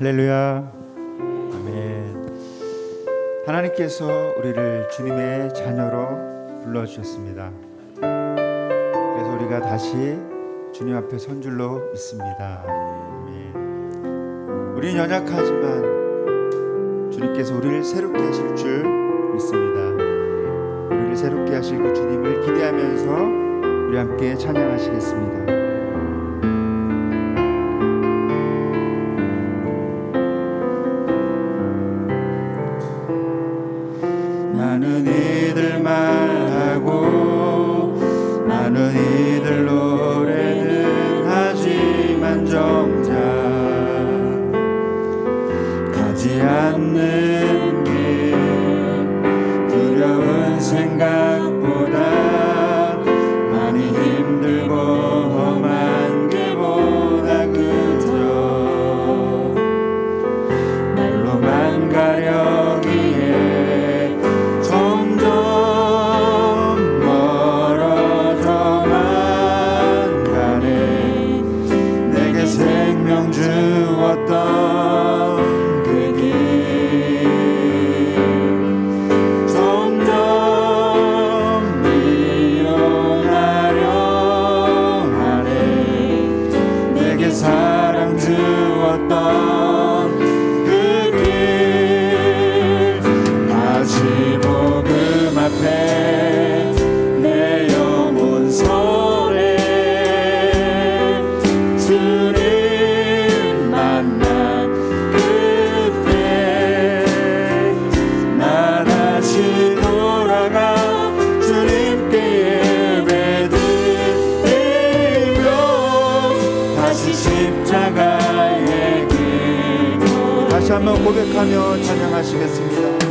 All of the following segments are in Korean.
할렐루야. 아멘. 하나님께서 우리를 주님의 자녀로 불러주셨습니다. 그래서 우리가 다시 주님 앞에 선 줄로 믿습니다. 아멘. 우리는 연약하지만 주님께서 우리를 새롭게 하실 줄 믿습니다. 우리를 새롭게 하실 그 주님을 기대하면서 우리 함께 찬양하시겠습니다. 많은 이들 말하고 많은 이들 노래는 하지만 정작 가지 않는 길 두려운 생각보다 많이 힘들고 험한 길보다 그저 말로만 가려기에 주었던 그 길 점점 미워하려 하네. 내게 사랑 주었던 그 길 다시 복음 앞에 내 영혼 서네. 다시 한번 고백하며 찬양하시겠습니다.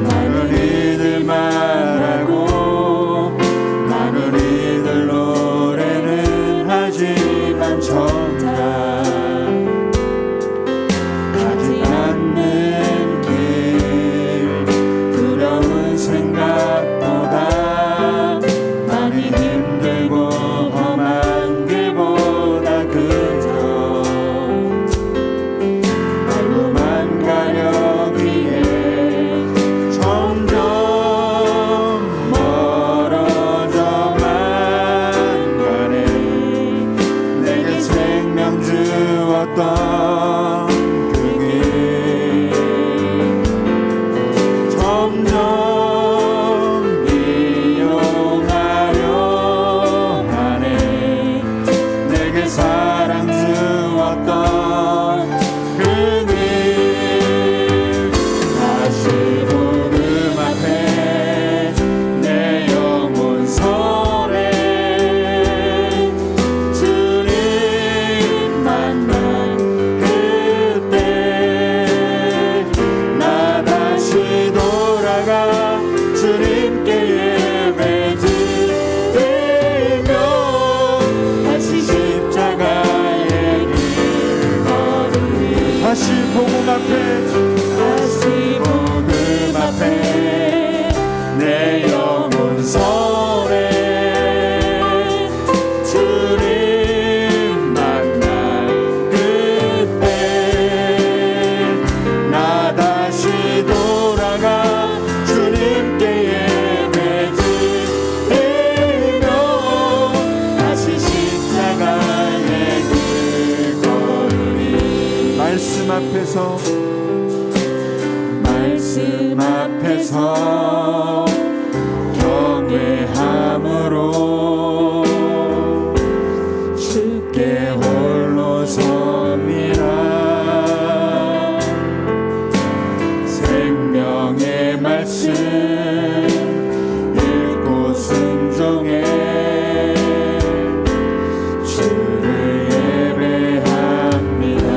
많은 이들 말하고 많은 이들 노래는 하지만 정작 가지 않는 길 두려운 생각보다 많이 힘들고 험한 길보다 그저 내 영혼 서네. 주님 만날 그때 나 다시 돌아가 주님께 예배드리며 다시 십자가의 길 걸으리. 말씀 앞에서 경외함으로 주께 홀로 섭니다. 생명의 말씀 읽고 순종해 주를 예배합니다.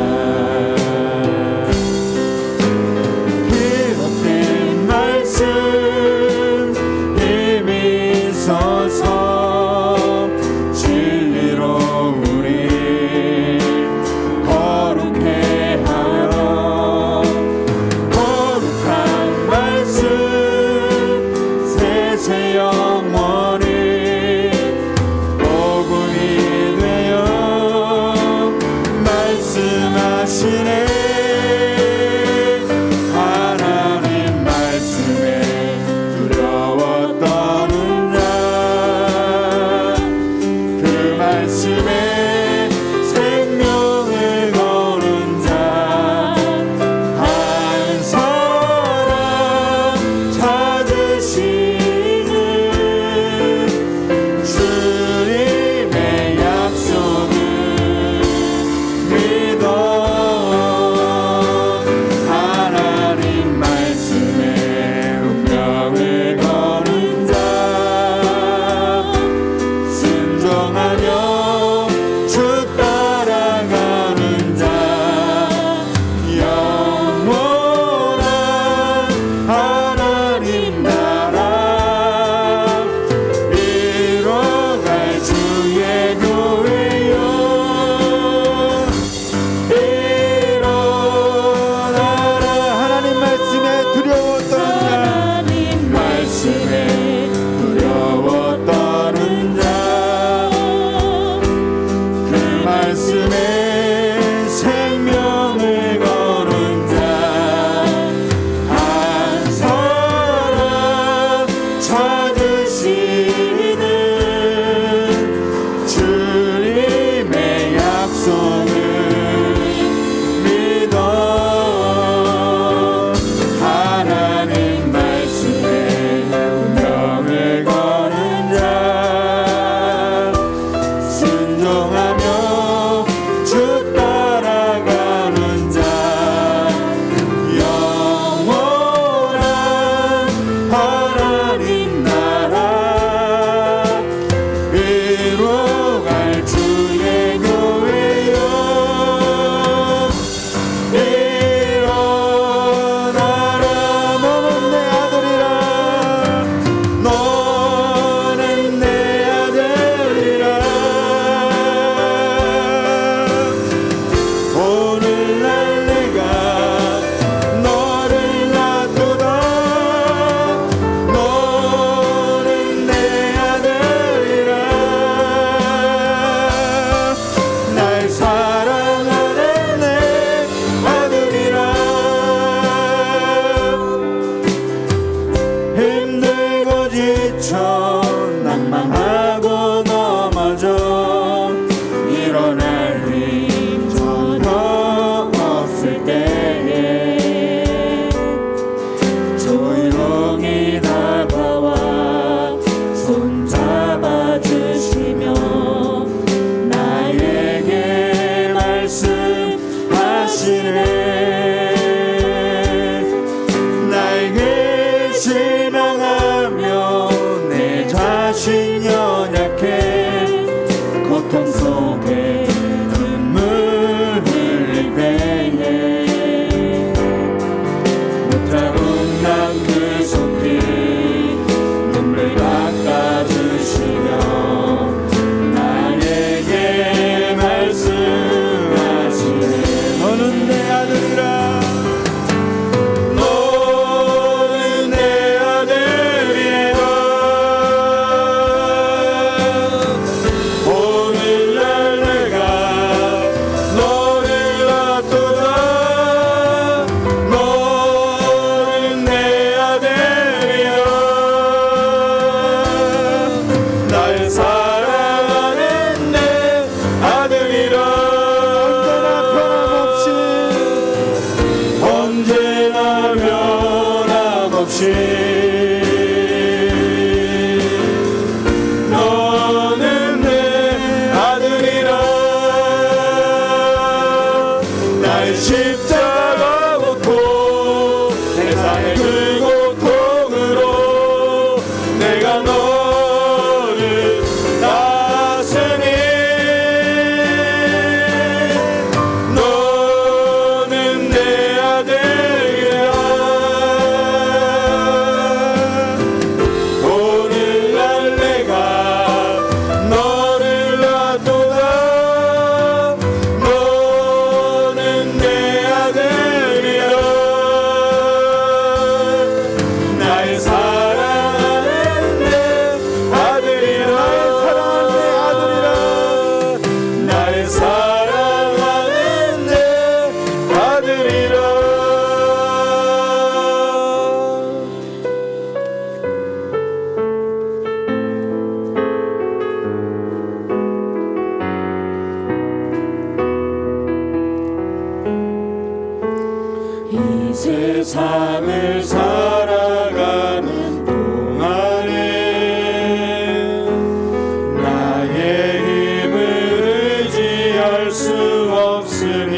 수 없으니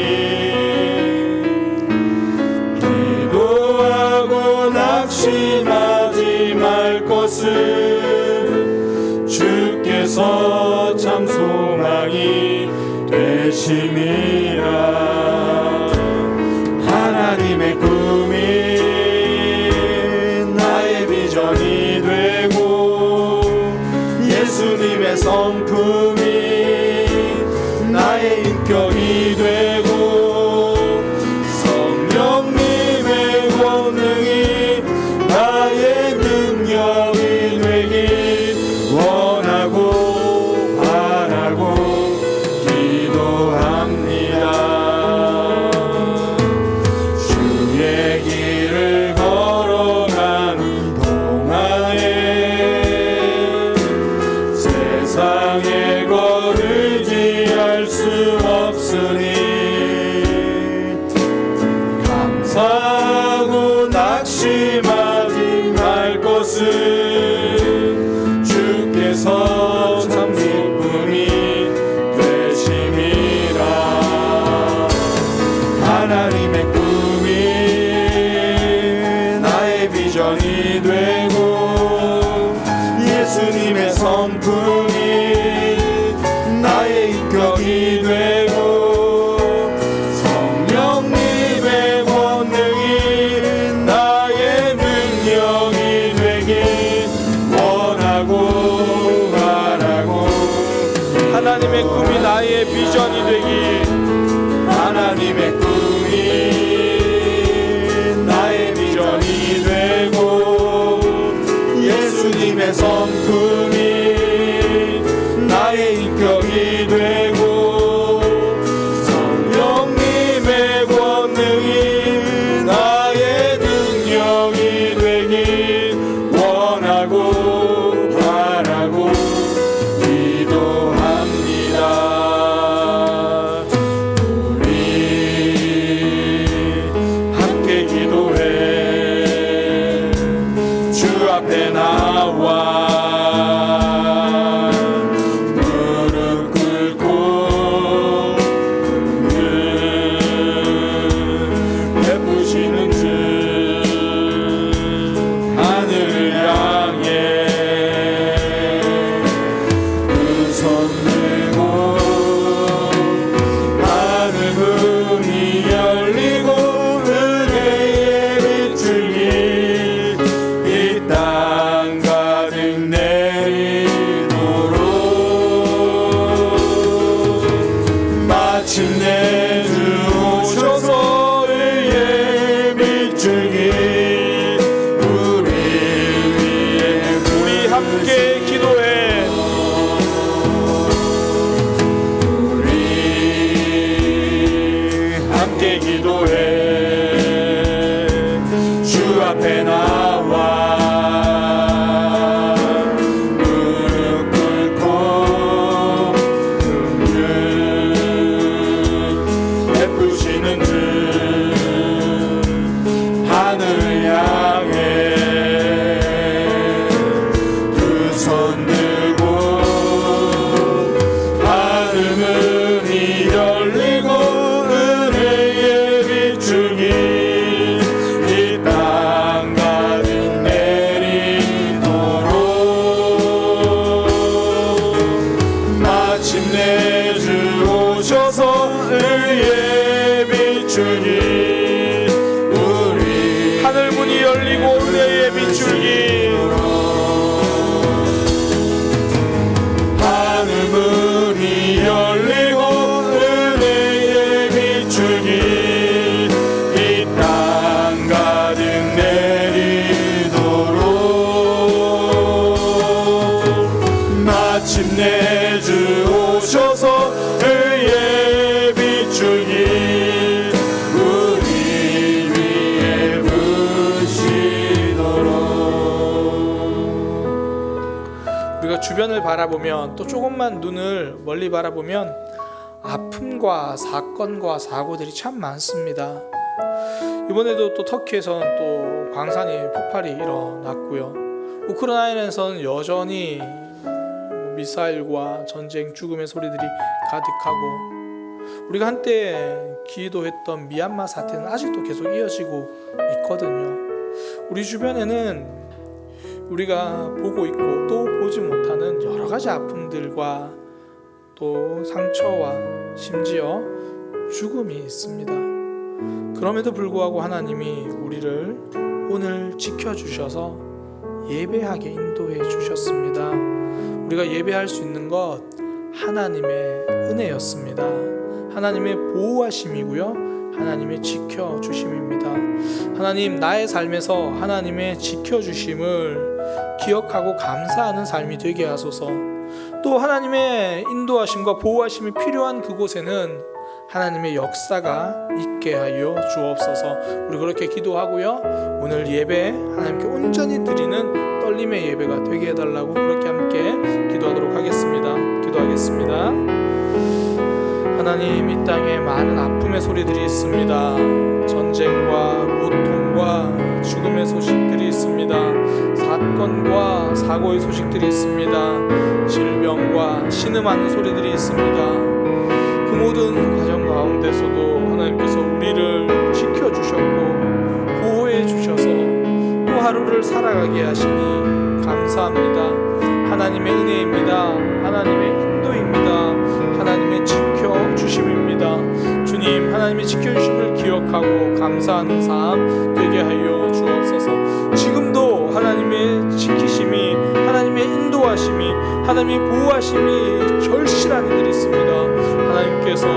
기도하고 낙심하지 말 것을 주께서 참 소망이 되심이라. 하나님의 꿈이 나의 비전이 되고 예수님의 성품이 나의 인격이 되고 성령님의 권능이 나의 능력이 되길 원하고 바라고 기도합니다. 주의 길을 걸어가는 동안에 세상의 것 의지할 수 없으니 감사하고 낙심하지 말 것을 주께서 참 기쁨이 되심이라. 하나님의 꿈이 나의 비전이 되고 예수님의 성품이 나의 인격이 되고 성령님의 권능이 나의 능력이 되길 원하고 바라고 하나님의 꿈이 나의 비전이 되길 하나님의 꿈이 나의 비전이 되고 예수님의 성품이 나의 인격이 되고 성령님의 권능이 나의 능력이 되길 원하고 바라고 기도합니다. 우리 함께 기도해 주 앞에 나와 마침내 주 오셔서 의의 빛줄기 우리 위해 우리 함께 기도해 우리 함께 기도해 주 앞에 나와 마침내 주 오셔서 의의 비추기 우리 하늘 문이 열리고 은혜의 비추기 하늘 문이 열리고 은혜의 비추기 이 땅 가득 내리도록 마침내 주 오셔서 의의 비추기 우리 위에 부시도록. 우리가 주변을 바라보면 또 조금만 눈을 멀리 바라보면 아픔과 사건과 사고들이 참 많습니다. 이번에도 또 터키에서는 또 광산이 폭발이 일어났고요. 우크라이나에서는 여전히 미사일과 전쟁 죽음의 소리들이 가득하고 우리가 한때 기도했던 미얀마 사태는 아직도 계속 이어지고 있거든요. 우리 주변에는 우리가 보고 있고 또 보지 못하는 여러 가지 아픔들과 또 상처와 심지어 죽음이 있습니다. 그럼에도 불구하고 하나님이 우리를 오늘 지켜주셔서 예배하게 인도해 주셨습니다. 우리가 예배할 수 있는 것 하나님의 은혜였습니다. 하나님의 보호하심이고요, 하나님의 지켜주심입니다. 하나님, 나의 삶에서 하나님의 지켜주심을 기억하고 감사하는 삶이 되게 하소서. 또 하나님의 인도하심과 보호하심이 필요한 그곳에는 하나님의 역사가 있게 하여 주옵소서. 우리 그렇게 기도하고요, 오늘 예배 하나님께 온전히 드리는 떨림의 예배가 되게 해달라고 그렇게 함께 기도하도록 하겠습니다. 기도하겠습니다. 하나님, 이 땅에 많은 아픔의 소리들이 있습니다. 전쟁과 고통과 죽음의 소식들이 있습니다. 사건과 사고의 소식들이 있습니다. 질병과 신음하는 소리들이 있습니다. 그 모든 과정 가운데서도 하나님께서 우리를 지켜주셨고 보호해 주셔서 또 하루를 살아가게 하시니 감사합니다. 하나님의 은혜입니다. 하나님의 인도입니다. 하나님의 지켜주심입니다. 주님, 하나님의 지켜주심을 기억하고 감사하는 삶 되게 하여 주옵소서. 지금도 하나님의 지키심이, 하나님의 인도하심이, 하나님의 보호하심이 절실한 이들이 있습니다. 하나님께서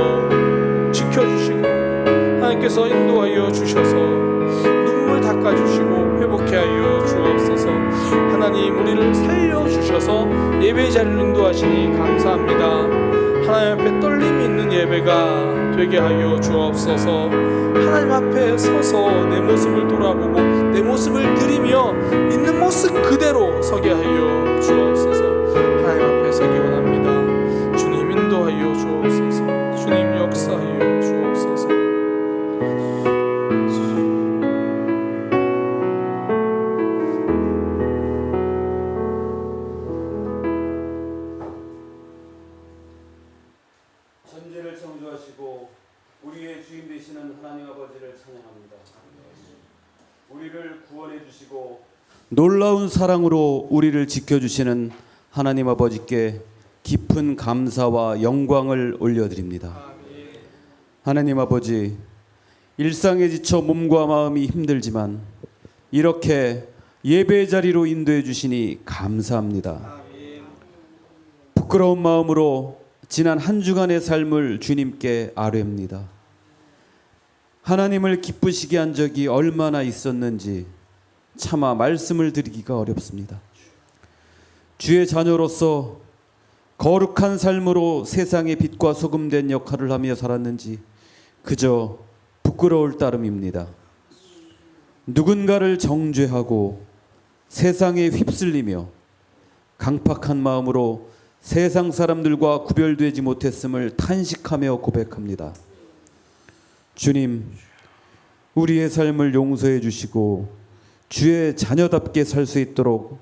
지켜주시고 하나님께서 인도하여 주셔서 눈물 닦아주시고 회복해 하여 주옵소서. 하나님, 우리를 살려주셔서 예배의 자리를 인도하시니 감사합니다. 하나님 앞에 떨림이 있는 예배가 되게 하여 주옵소서. 하나님 앞에 서서 내 모습을 돌아보고 내 모습을 드리며 있는 모습 그대로 서게 하여 주옵소서. 하나님 앞에 서기 원합니다. 주님, 인도하여 주옵소서. 주님, 역사하여 주옵소서. 천지를 창조하시고 우리의 주인 되시는 하나님 아버지를 찬양합니다. 우리를 구원해 주시고 놀라운 사랑으로 우리를 지켜주시는 하나님 아버지께 깊은 감사와 영광을 올려드립니다. 하나님 아버지, 일상에 지쳐 몸과 마음이 힘들지만 이렇게 예배의 자리로 인도해 주시니 감사합니다. 부끄러운 마음으로 지난 한 주간의 삶을 주님께 아뢰옵니다. 하나님을 기쁘시게 한 적이 얼마나 있었는지 차마 말씀을 드리기가 어렵습니다. 주의 자녀로서 거룩한 삶으로 세상의 빛과 소금 된 역할을 하며 살았는지 그저 부끄러울 따름입니다. 누군가를 정죄하고 세상에 휩쓸리며 강팍한 마음으로 세상 사람들과 구별되지 못했음을 탄식하며 고백합니다. 주님, 우리의 삶을 용서해 주시고 주의 자녀답게 살 수 있도록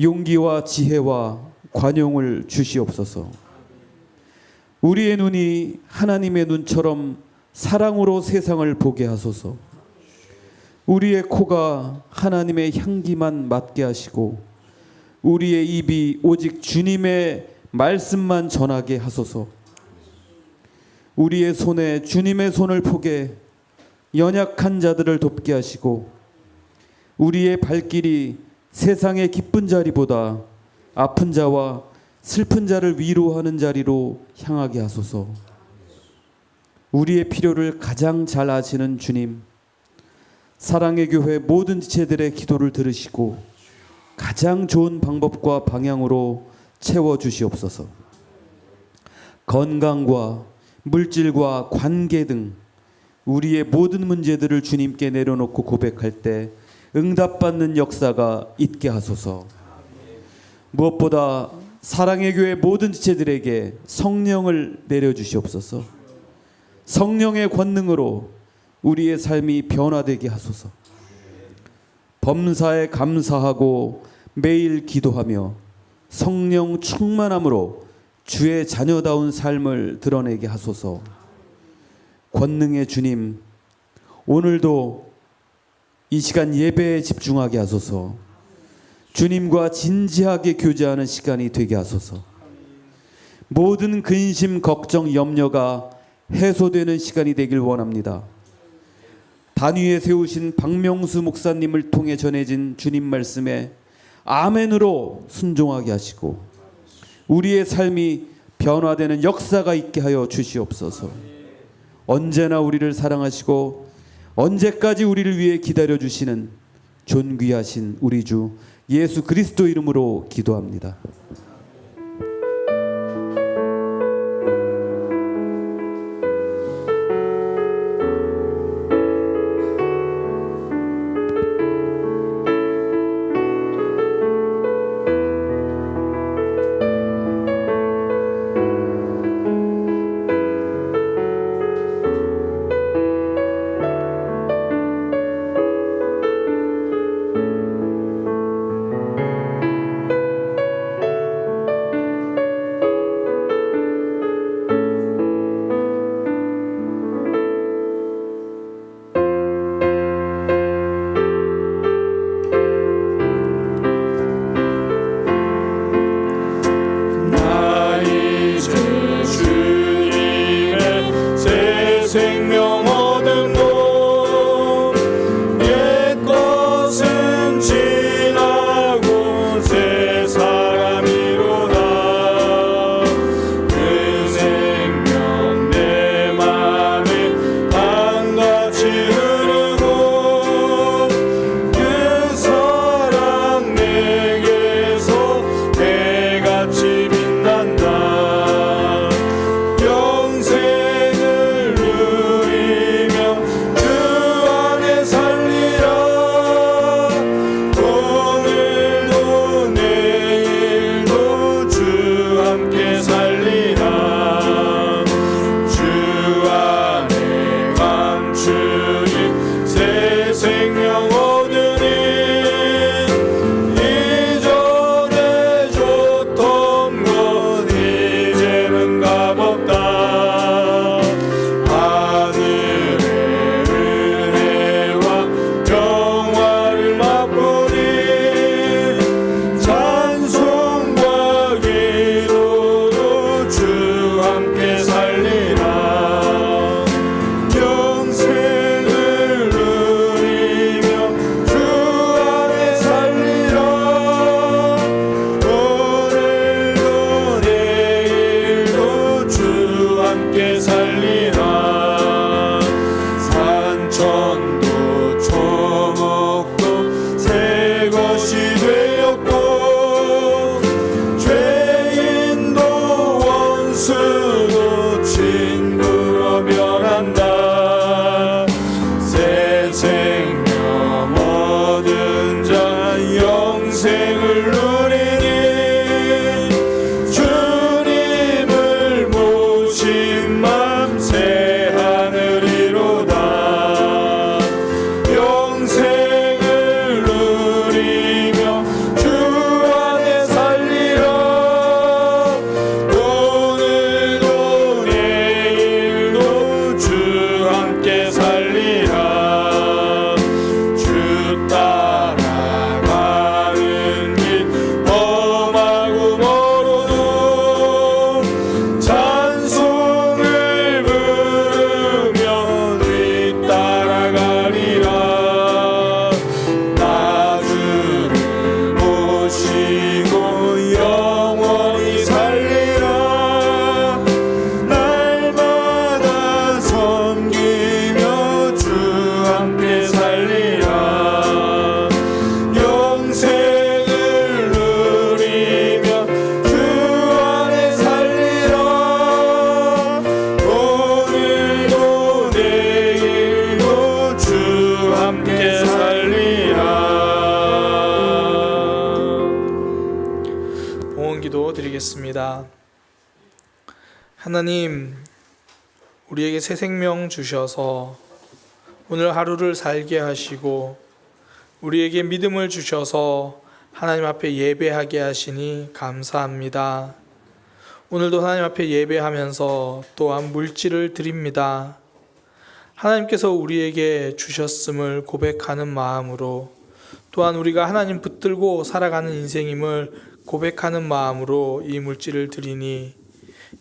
용기와 지혜와 관용을 주시옵소서. 우리의 눈이 하나님의 눈처럼 사랑으로 세상을 보게 하소서. 우리의 코가 하나님의 향기만 맡게 하시고 우리의 입이 오직 주님의 말씀만 전하게 하소서. 우리의 손에 주님의 손을 포개 연약한 자들을 돕게 하시고 우리의 발길이 세상의 기쁜 자리보다 아픈 자와 슬픈 자를 위로하는 자리로 향하게 하소서. 우리의 필요를 가장 잘 아시는 주님, 사랑의 교회 모든 지체들의 기도를 들으시고 가장 좋은 방법과 방향으로 채워주시옵소서. 건강과 물질과 관계 등 우리의 모든 문제들을 주님께 내려놓고 고백할 때 응답받는 역사가 있게 하소서. 무엇보다 사랑의 교회 모든 지체들에게 성령을 내려주시옵소서. 성령의 권능으로 우리의 삶이 변화되게 하소서. 범사에 감사하고 매일 기도하며 성령 충만함으로 주의 자녀다운 삶을 드러내게 하소서. 권능의 주님, 오늘도 이 시간 예배에 집중하게 하소서. 주님과 진지하게 교제하는 시간이 되게 하소서. 모든 근심, 걱정, 염려가 해소되는 시간이 되길 원합니다. 단위에 세우신 박명수 목사님을 통해 전해진 주님 말씀에 아멘으로 순종하게 하시고 우리의 삶이 변화되는 역사가 있게 하여 주시옵소서. 언제나 우리를 사랑하시고 언제까지 우리를 위해 기다려주시는 존귀하신 우리 주 예수 그리스도 이름으로 기도합니다. 생명 얻은 몸 옛 것은 지나고 새 사람이로다. 그 생명 내 맘에 강같이 흐르고 그 사랑 내게서 해같이 빛난다. 드리겠습니다. 하나님, 우리에게 새 생명 주셔서 오늘 하루를 살게 하시고 우리에게 믿음을 주셔서 하나님 앞에 예배하게 하시니 감사합니다. 오늘도 하나님 앞에 예배하면서 또한 물질을 드립니다. 하나님께서 우리에게 주셨음을 고백하는 마음으로, 또한 우리가 하나님 붙들고 살아가는 인생임을 고백하는 마음으로 이 물질을 드리니,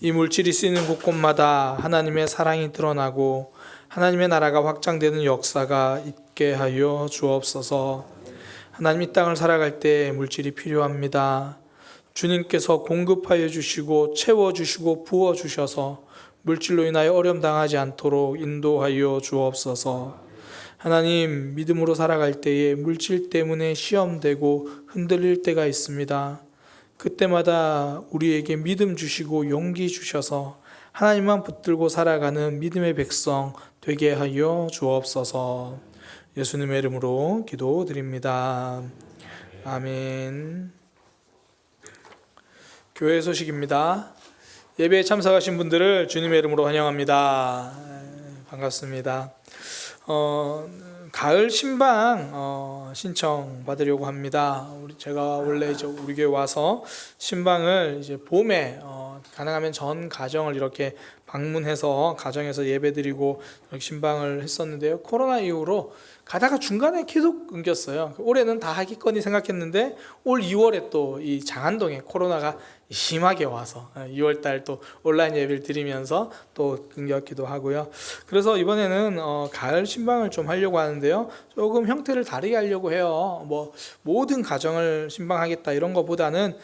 이 물질이 쓰이는 곳곳마다 하나님의 사랑이 드러나고 하나님의 나라가 확장되는 역사가 있게 하여 주옵소서. 하나님, 이 땅을 살아갈 때 물질이 필요합니다. 주님께서 공급하여 주시고 채워주시고 부어주셔서 물질로 인하여 어려움 당하지 않도록 인도하여 주옵소서. 하나님, 믿음으로 살아갈 때에 물질 때문에 시험되고 흔들릴 때가 있습니다. 그때마다 우리에게 믿음 주시고 용기 주셔서 하나님만 붙들고 살아가는 믿음의 백성 되게 하여 주옵소서. 예수님의 이름으로 기도드립니다. 아멘. 교회 소식입니다. 예배에 참석하신 분들을 주님의 이름으로 환영합니다. 반갑습니다. 가을 신방 신청 받으려고 합니다. 제가 원래 우리 교회 와서 신방을 이제 봄에 가능하면 전 가정을 이렇게 방문해서 가정에서 예배드리고 신방을 했었는데요. 코로나 이후로 가다가 중간에 계속 끊겼어요. 올해는 다 하기거니 생각했는데 올 2월에 또 이 장안동에 코로나가 심하게 와서 2월 달 또 온라인 예배를 드리면서 또 끊겼기도 하고요. 그래서 이번에는 가을 신방을 좀 하려고 하는데요. 조금 형태를 다르게 하려고 해요. 뭐 모든 가정을 신방하겠다 이런 것보다는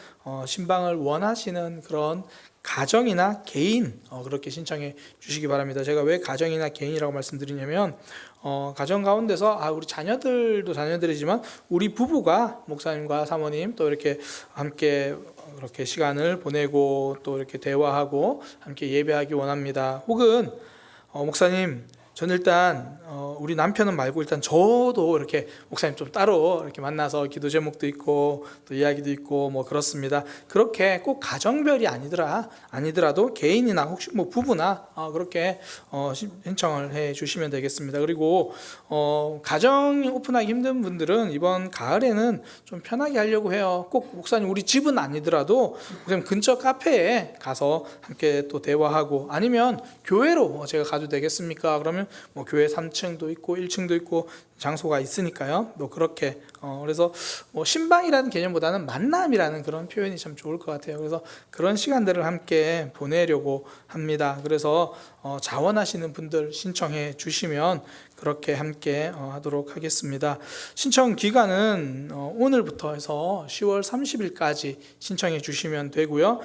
신방을 원하시는 그런 가정이나 개인 그렇게 신청해 주시기 바랍니다. 제가 왜 가정이나 개인이라고 말씀드리냐면 가정 가운데서 우리 자녀들도 자녀들이지만 우리 부부가 목사님과 사모님 또 이렇게 함께 그렇게 시간을 보내고 또 이렇게 대화하고 함께 예배하기 원합니다. 혹은 목사님, 저는 일단 우리 남편은 말고 일단 저도 이렇게 목사님 좀 따로 이렇게 만나서 기도 제목도 있고 또 이야기도 있고 뭐 그렇습니다. 그렇게 꼭 가정별이 아니더라도 개인이나 혹시 뭐 부부나 그렇게 신청을 해 주시면 되겠습니다. 그리고 가정이 오픈하기 힘든 분들은 이번 가을에는 좀 편하게 하려고 해요. 꼭 목사님 우리 집은 아니더라도 그냥 근처 카페에 가서 함께 또 대화하고, 아니면 교회로 제가 가도 되겠습니까? 그러면 뭐 교회 3층도 있고 1층도 있고 장소가 있으니까요. 또 그렇게 그래서 뭐 신방이라는 개념보다는 만남이라는 그런 표현이 참 좋을 것 같아요. 그래서 그런 시간들을 함께 보내려고 합니다. 그래서 자원하시는 분들 신청해 주시면 그렇게 함께 하도록 하겠습니다. 신청 기간은 오늘부터 해서 10월 30일까지 신청해 주시면 되고요.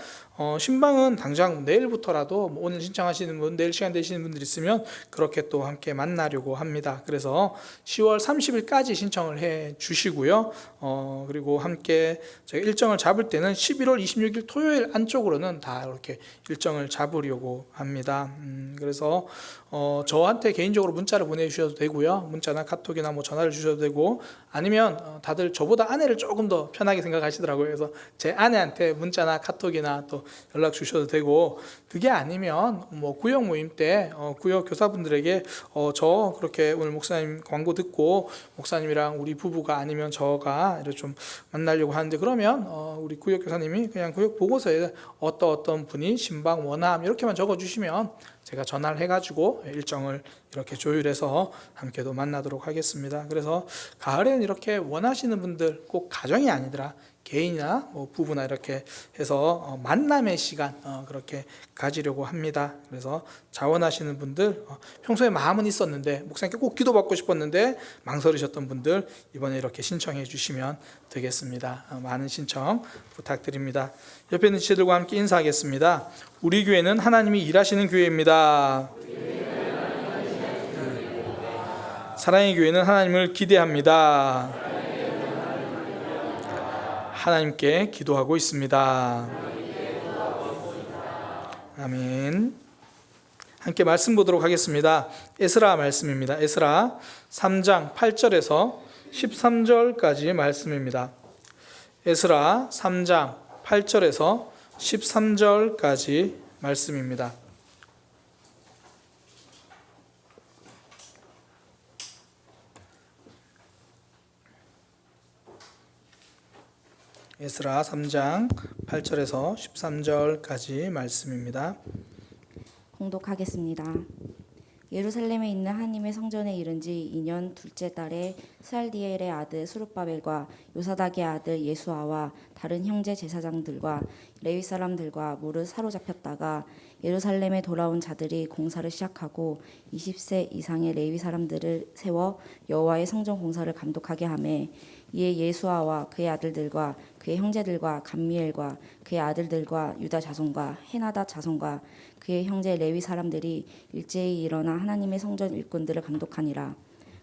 신방은 당장 내일부터라도 오늘 신청하시는 분, 내일 시간 되시는 분들 있으면 그렇게 또 함께 만나려고 합니다. 그래서 10월 30일까지 신청을 해 주시고요. 그리고 함께 제가 일정을 잡을 때는 11월 26일 토요일 안쪽으로는 다 이렇게 일정을 잡으려고 합니다. 그래서 저한테 개인적으로 문자를 보내주셔도 되고요. 문자나 카톡이나 뭐 전화를 주셔도 되고, 아니면 다들 저보다 아내를 조금 더 편하게 생각하시더라고요. 그래서 제 아내한테 문자나 카톡이나 또 연락 주셔도 되고, 그게 아니면 뭐 구역 모임 때 구역 교사분들에게 저 그렇게 오늘 목사님 광고 듣고 목사님이랑 우리 부부가 아니면 저가 이렇게 좀 만나려고 하는데, 그러면 우리 구역 교사님이 그냥 구역 보고서에 어떤 분이 신방 원함 이렇게만 적어주시면 제가 전화를 해가지고 일정을 이렇게 조율해서 함께도 만나도록 하겠습니다. 그래서 가을에는 이렇게 원하시는 분들 꼭 가정이 아니더라 개인이나 뭐 부부나 이렇게 해서 만남의 시간 그렇게 가지려고 합니다. 그래서 자원하시는 분들, 평소에 마음은 있었는데 목사님께 꼭 기도받고 싶었는데 망설이셨던 분들 이번에 이렇게 신청해 주시면 되겠습니다. 많은 신청 부탁드립니다. 옆에 있는 지체들과 함께 인사하겠습니다. 우리 교회는 하나님이 일하시는 교회입니다. 사랑의 교회는 하나님을 기대합니다. 하나님께 기도하고 있습니다. 아멘. 함께 말씀 보도록 하겠습니다. 에스라 말씀입니다. 에스라 3장 8절에서 13절까지 말씀입니다. 에스라 3장 8절에서 13절까지 말씀입니다. 에스라 3장 8절에서 13절까지 말씀입니다. 공독하겠습니다. 예루살렘에 있는 하나님의 성전에 이른 지 2년 둘째 달에 스알디엘의 아들 수룹바벨과 요사닥의 아들 예수아와 다른 형제 제사장들과 레위 사람들과 무릇 사로잡혔다가 예루살렘에 돌아온 자들이 공사를 시작하고 20세 이상의 레위 사람들을 세워 여호와의 성전 공사를 감독하게 하매 이에 예수아와 그의 아들들과 그의 형제들과 감미엘과 그의 아들들과 유다 자손과 헤나다 자손과 그의 형제 레위 사람들이 일제히 일어나 하나님의 성전 일꾼들을 감독하니라.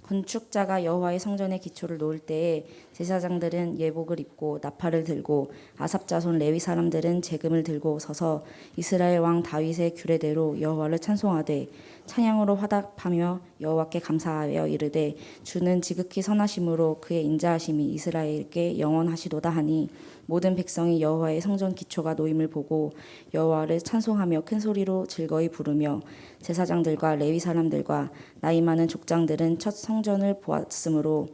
건축자가 여호와의 성전의 기초를 놓을 때에 제사장들은 예복을 입고 나팔을 들고 아삽 자손 레위 사람들은 제금을 들고 서서 이스라엘 왕 다윗의 규례대로 여호와를 찬송하되 찬양으로 화답하며 여호와께 감사하여 이르되 주는 지극히 선하심으로 그의 인자하심이 이스라엘께 영원하시도다 하니 모든 백성이 여호와의 성전 기초가 놓임을 보고 여호와를 찬송하며 큰 소리로 즐거이 부르며 제사장들과 레위 사람들과 나이 많은 족장들은 첫 성전을 보았으므로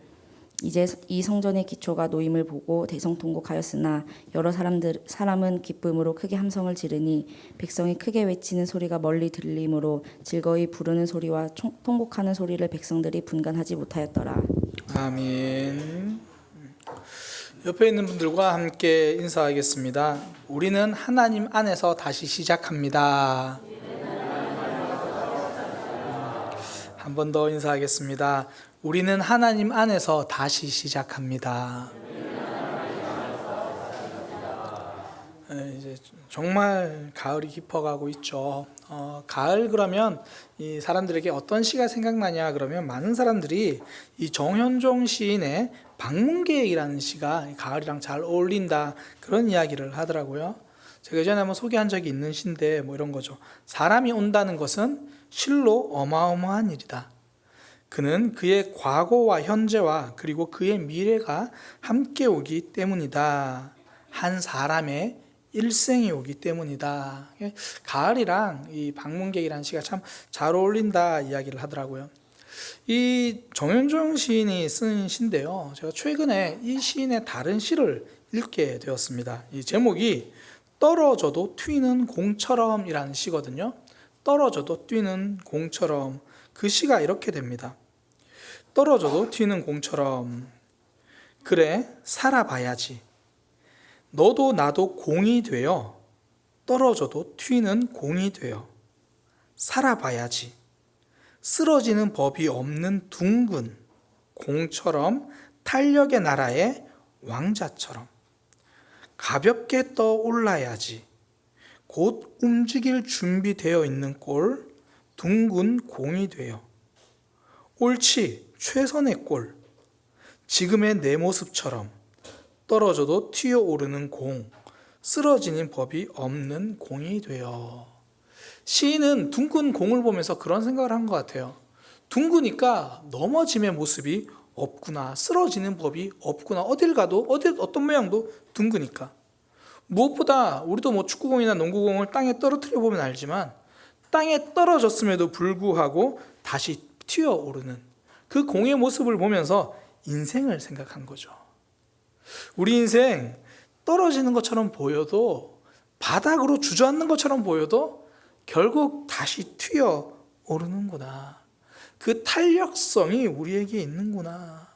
이제 이 성전의 기초가 놓임을 보고 대성통곡하였으나 여러 사람은 기쁨으로 크게 함성을 지르니 백성이 크게 외치는 소리가 멀리 들림으로 즐거이 부르는 소리와 통곡하는 소리를 백성들이 분간하지 못하였더라. 아멘. 옆에 있는 분들과 함께 인사하겠습니다. 우리는 하나님 안에서 다시 시작합니다. 한 번 더 인사하겠습니다. 우리는 하나님 안에서 다시 시작합니다. 이제 정말 가을이 깊어가고 있죠. 가을 그러면 이 사람들에게 어떤 시가 생각나냐 그러면 많은 사람들이 이 정현종 시인의 방문계획이라는 시가 가을이랑 잘 어울린다 그런 이야기를 하더라고요. 제가 예전에 한번 소개한 적이 있는 시인데 뭐 이런 거죠. 사람이 온다는 것은 실로 어마어마한 일이다. 그는 그의 과거와 현재와 그리고 그의 미래가 함께 오기 때문이다. 한 사람의 일생이 오기 때문이다. 가을이랑 이 방문객이라는 시가 참 잘 어울린다 이야기를 하더라고요. 이 정현종 시인이 쓴 시인데요. 제가 최근에 이 시인의 다른 시를 읽게 되었습니다. 이 제목이 떨어져도 튀는 공처럼 이라는 시거든요. 떨어져도 뛰는 공처럼. 그 시가 이렇게 됩니다. 떨어져도 튀는 공처럼. 그래 살아봐야지. 너도 나도 공이 되어 떨어져도 튀는 공이 되어 살아봐야지. 쓰러지는 법이 없는 둥근 공처럼 탄력의 나라의 왕자처럼 가볍게 떠올라야지. 곧 움직일 준비되어 있는 꼴 둥근 공이 되어 옳지 최선의 꼴 지금의 내 모습처럼 떨어져도 튀어오르는 공 쓰러지는 법이 없는 공이 되어. 시인은 둥근 공을 보면서 그런 생각을 한 것 같아요. 둥그니까 넘어짐의 모습이 없구나. 쓰러지는 법이 없구나. 어딜 가도 어떤 모양도 둥그니까. 무엇보다 우리도 뭐 축구공이나 농구공을 땅에 떨어뜨려 보면 알지만 땅에 떨어졌음에도 불구하고 다시 튀어오르는 그 공의 모습을 보면서 인생을 생각한 거죠. 우리 인생 떨어지는 것처럼 보여도 바닥으로 주저앉는 것처럼 보여도 결국 다시 튀어오르는구나. 그 탄력성이 우리에게 있는구나.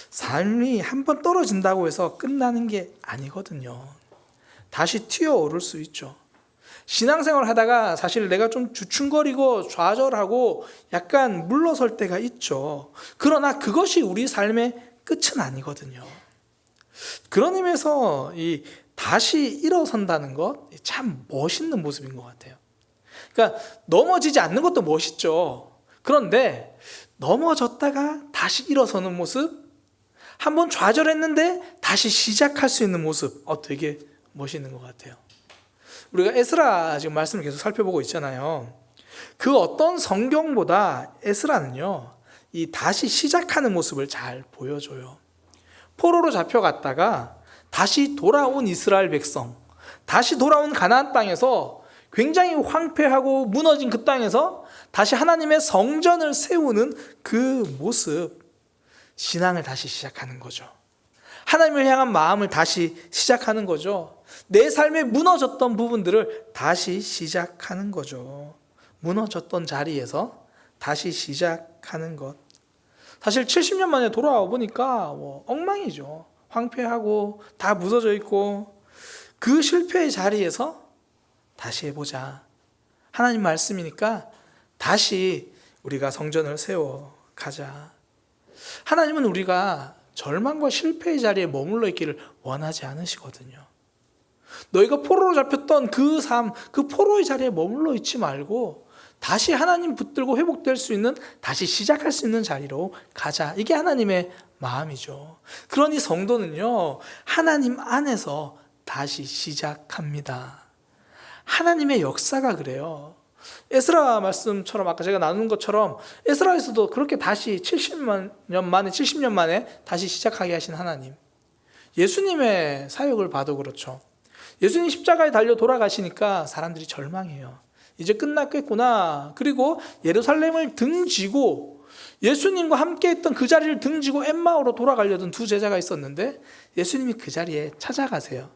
삶이 한번 떨어진다고 해서 끝나는 게 아니거든요. 다시 튀어오를 수 있죠. 신앙생활 하다가 사실 내가 좀 주춤거리고 좌절하고 약간 물러설 때가 있죠. 그러나 그것이 우리 삶의 끝은 아니거든요. 그런 의미에서 이 다시 일어선다는 것 참 멋있는 모습인 것 같아요. 그러니까 넘어지지 않는 것도 멋있죠. 그런데 넘어졌다가 다시 일어서는 모습, 한번 좌절했는데 다시 시작할 수 있는 모습, 되게 멋있는 것 같아요. 우리가 에스라 지금 말씀을 계속 살펴보고 있잖아요. 그 어떤 성경보다 에스라는요, 이 다시 시작하는 모습을 잘 보여줘요. 포로로 잡혀갔다가 다시 돌아온 이스라엘 백성, 다시 돌아온 가나안 땅에서 굉장히 황폐하고 무너진 그 땅에서 다시 하나님의 성전을 세우는 그 모습, 신앙을 다시 시작하는 거죠. 하나님을 향한 마음을 다시 시작하는 거죠. 내 삶에 무너졌던 부분들을 다시 시작하는 거죠. 무너졌던 자리에서 다시 시작하는 것. 사실 70년 만에 돌아와 보니까 엉망이죠. 황폐하고 다 무너져 있고, 그 실패의 자리에서 다시 해보자. 하나님 말씀이니까 다시 우리가 성전을 세워 가자. 하나님은 우리가 절망과 실패의 자리에 머물러 있기를 원하지 않으시거든요. 너희가 포로로 잡혔던 그 삶, 그 포로의 자리에 머물러 있지 말고 다시 하나님 붙들고 회복될 수 있는, 다시 시작할 수 있는 자리로 가자. 이게 하나님의 마음이죠. 그러니 성도는요, 하나님 안에서 다시 시작합니다. 하나님의 역사가 그래요. 에스라 말씀처럼 아까 제가 나눈 것처럼 에스라에서도 그렇게 다시 70년 만에 다시 시작하게 하신 하나님. 예수님의 사역을 봐도 그렇죠. 예수님 십자가에 달려 돌아가시니까 사람들이 절망해요. 이제 끝났겠구나. 그리고 예루살렘을 등지고 예수님과 함께 했던 그 자리를 등지고 엠마오로 돌아가려던 두 제자가 있었는데 예수님이 그 자리에 찾아가세요.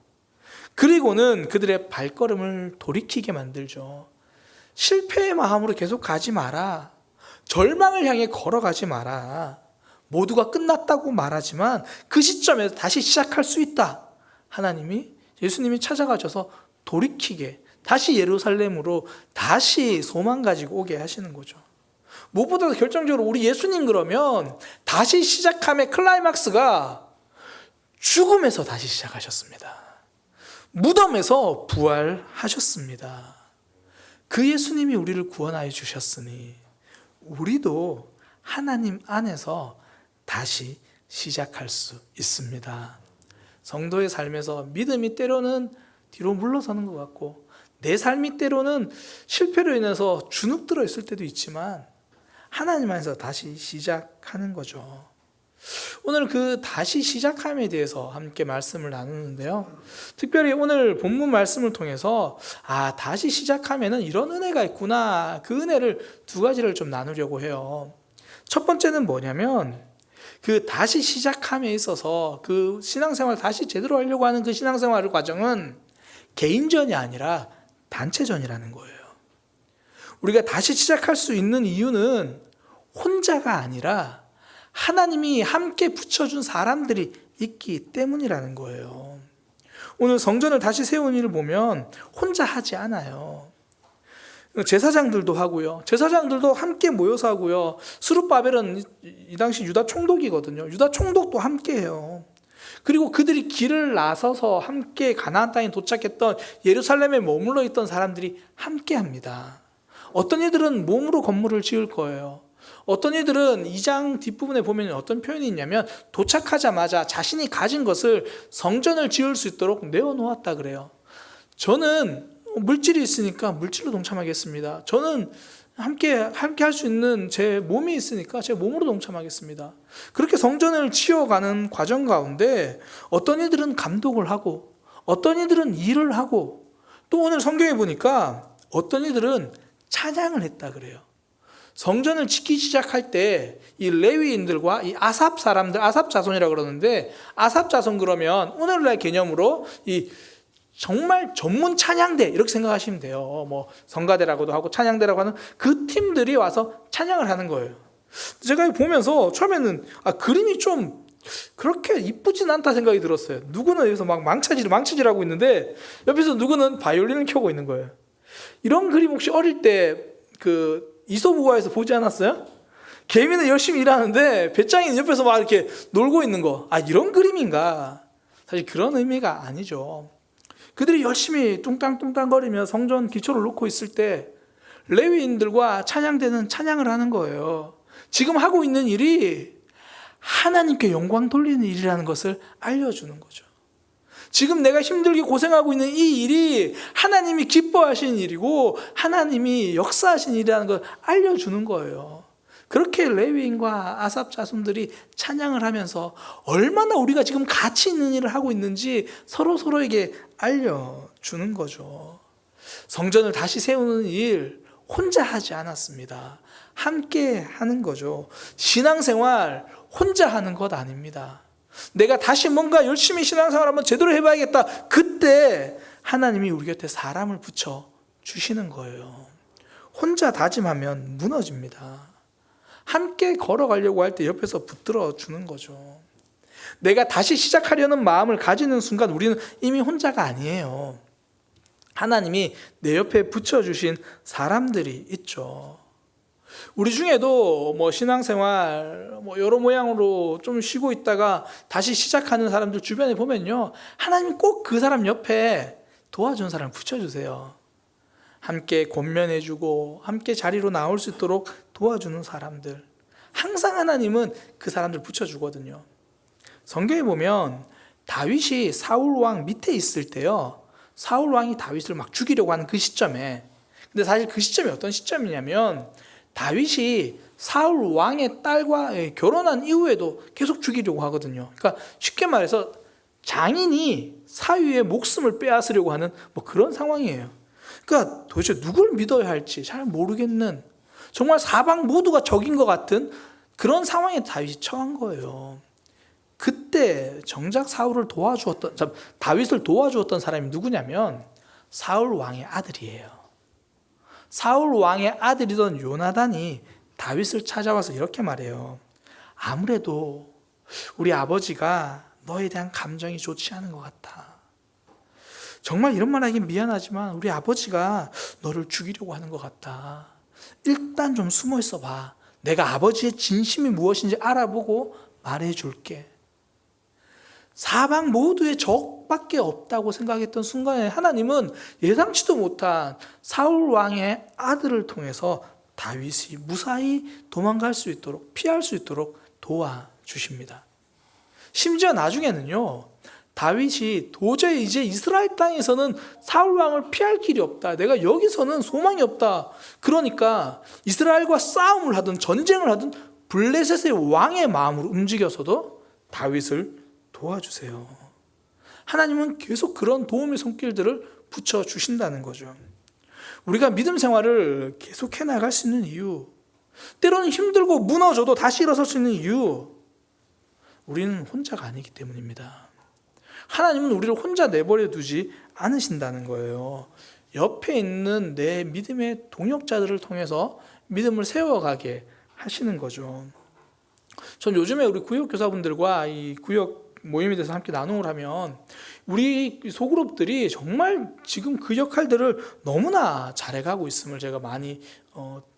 그리고는 그들의 발걸음을 돌이키게 만들죠. 실패의 마음으로 계속 가지 마라. 절망을 향해 걸어가지 마라. 모두가 끝났다고 말하지만 그 시점에서 다시 시작할 수 있다. 예수님이 찾아가셔서 돌이키게, 다시 예루살렘으로 다시 소망 가지고 오게 하시는 거죠. 무엇보다 결정적으로 우리 예수님 그러면 다시 시작함의 클라이막스가 죽음에서 다시 시작하셨습니다. 무덤에서 부활하셨습니다. 그 예수님이 우리를 구원하여 주셨으니 우리도 하나님 안에서 다시 시작할 수 있습니다. 성도의 삶에서 믿음이 때로는 뒤로 물러서는 것 같고, 내 삶이 때로는 실패로 인해서 주눅들어 있을 때도 있지만 하나님 안에서 다시 시작하는 거죠. 오늘 그 다시 시작함에 대해서 함께 말씀을 나누는데요, 특별히 오늘 본문 말씀을 통해서 다시 시작하면은 이런 은혜가 있구나, 그 은혜를 두 가지를 좀 나누려고 해요. 첫 번째는 뭐냐면, 그 다시 시작함에 있어서 그 신앙생활 다시 제대로 하려고 하는 그 신앙생활 과정은 개인전이 아니라 단체전이라는 거예요. 우리가 다시 시작할 수 있는 이유는 혼자가 아니라 하나님이 함께 붙여준 사람들이 있기 때문이라는 거예요. 오늘 성전을 다시 세운 일을 보면 혼자 하지 않아요. 제사장들도 하고요. 제사장들도 함께 모여서 하고요. 스룹바벨은 이 당시 유다 총독이거든요. 유다 총독도 함께 해요. 그리고 그들이 길을 나서서 함께 가나안 땅에 도착했던 예루살렘에 머물러 있던 사람들이 함께 합니다. 어떤 이들은 몸으로 건물을 지을 거예요. 어떤 이들은 2장 뒷부분에 보면 어떤 표현이 있냐면, 도착하자마자 자신이 가진 것을 성전을 지을 수 있도록 내어놓았다 그래요. 저는 물질이 있으니까 물질로 동참하겠습니다. 저는 함께 할 수 있는 제 몸이 있으니까 제 몸으로 동참하겠습니다. 그렇게 성전을 지어가는 과정 가운데 어떤 이들은 감독을 하고, 어떤 이들은 일을 하고, 또 오늘 성경에 보니까 어떤 이들은 찬양을 했다 그래요. 성전을 짓기 시작할 때 이 레위인들과 이 아삽 사람들, 아삽 자손이라고 그러는데, 아삽 자손 그러면 오늘날 개념으로 이 정말 전문 찬양대 이렇게 생각하시면 돼요. 뭐 성가대라고도 하고 찬양대라고 하는 그 팀들이 와서 찬양을 하는 거예요. 제가 보면서 처음에는 그림이 좀 그렇게 이쁘진 않다 생각이 들었어요. 누구는 여기서 막 망치질하고 있는데 옆에서 누구는 바이올린을 켜고 있는 거예요. 이런 그림 혹시 어릴 때 그 이솝우화에서 보지 않았어요? 개미는 열심히 일하는데 배짱이는 옆에서 막 이렇게 놀고 있는 거. 이런 그림인가? 사실 그런 의미가 아니죠. 그들이 열심히 뚱땅뚱땅거리며 성전 기초를 놓고 있을 때 레위인들과 찬양대는 찬양을 하는 거예요. 지금 하고 있는 일이 하나님께 영광 돌리는 일이라는 것을 알려주는 거죠. 지금 내가 힘들게 고생하고 있는 이 일이 하나님이 기뻐하시는 일이고 하나님이 역사하시는 일이라는 걸 알려주는 거예요. 그렇게 레위인과 아삽 자손들이 찬양을 하면서 얼마나 우리가 지금 가치 있는 일을 하고 있는지 서로에게 알려주는 거죠. 성전을 다시 세우는 일 혼자 하지 않았습니다. 함께 하는 거죠. 신앙생활 혼자 하는 것 아닙니다. 내가 다시 뭔가 열심히 신앙생활 한번 제대로 해봐야겠다. 그때 하나님이 우리 곁에 사람을 붙여 주시는 거예요. 혼자 다짐하면 무너집니다. 함께 걸어가려고 할 때 옆에서 붙들어 주는 거죠. 내가 다시 시작하려는 마음을 가지는 순간 우리는 이미 혼자가 아니에요. 하나님이 내 옆에 붙여주신 사람들이 있죠. 우리 중에도 뭐 신앙생활 뭐 여러 모양으로 좀 쉬고 있다가 다시 시작하는 사람들 주변에 보면요, 하나님 꼭 그 사람 옆에 도와준 사람을 붙여주세요. 함께 권면해주고 함께 자리로 나올 수 있도록 도와주는 사람들, 항상 하나님은 그 사람들 붙여주거든요. 성경에 보면 다윗이 사울 왕 밑에 있을 때요, 사울 왕이 다윗을 막 죽이려고 하는 그 시점에, 근데 사실 그 시점이 어떤 시점이냐면 다윗이 사울 왕의 딸과 결혼한 이후에도 계속 죽이려고 하거든요. 그러니까 쉽게 말해서 장인이 사위의 목숨을 빼앗으려고 하는 뭐 그런 상황이에요. 그러니까 도대체 누굴 믿어야 할지 잘 모르겠는, 정말 사방 모두가 적인 것 같은 그런 상황에 다윗이 처한 거예요. 그때 정작 다윗을 도와주었던 사람이 누구냐면 사울 왕의 아들이에요. 사울 왕의 아들이던 요나단이 다윗을 찾아와서 이렇게 말해요. 아무래도 우리 아버지가 너에 대한 감정이 좋지 않은 것 같아. 정말 이런 말 하긴 미안하지만 우리 아버지가 너를 죽이려고 하는 것 같다. 일단 좀 숨어 있어 봐. 내가 아버지의 진심이 무엇인지 알아보고 말해줄게. 사방 모두의 적밖에 없다고 생각했던 순간에 하나님은 예상치도 못한 사울 왕의 아들을 통해서 다윗이 무사히 도망갈 수 있도록, 피할 수 있도록 도와주십니다. 심지어 나중에는요, 다윗이 도저히 이제 이스라엘 땅에서는 사울 왕을 피할 길이 없다, 내가 여기서는 소망이 없다, 그러니까 이스라엘과 싸움을 하든 전쟁을 하든 블레셋의 왕의 마음으로 움직여서도 다윗을 도와주세요. 하나님은 계속 그런 도움의 손길들을 붙여주신다는 거죠. 우리가 믿음 생활을 계속해 나갈 수 있는 이유, 때로는 힘들고 무너져도 다시 일어설 수 있는 이유, 우리는 혼자가 아니기 때문입니다. 하나님은 우리를 혼자 내버려 두지 않으신다는 거예요. 옆에 있는 내 믿음의 동역자들을 통해서 믿음을 세워가게 하시는 거죠. 전 요즘에 우리 구역교사분들과 이 구역 모임에 대해서 함께 나눔을 하면 우리 소그룹들이 정말 지금 그 역할들을 너무나 잘해가고 있음을 제가 많이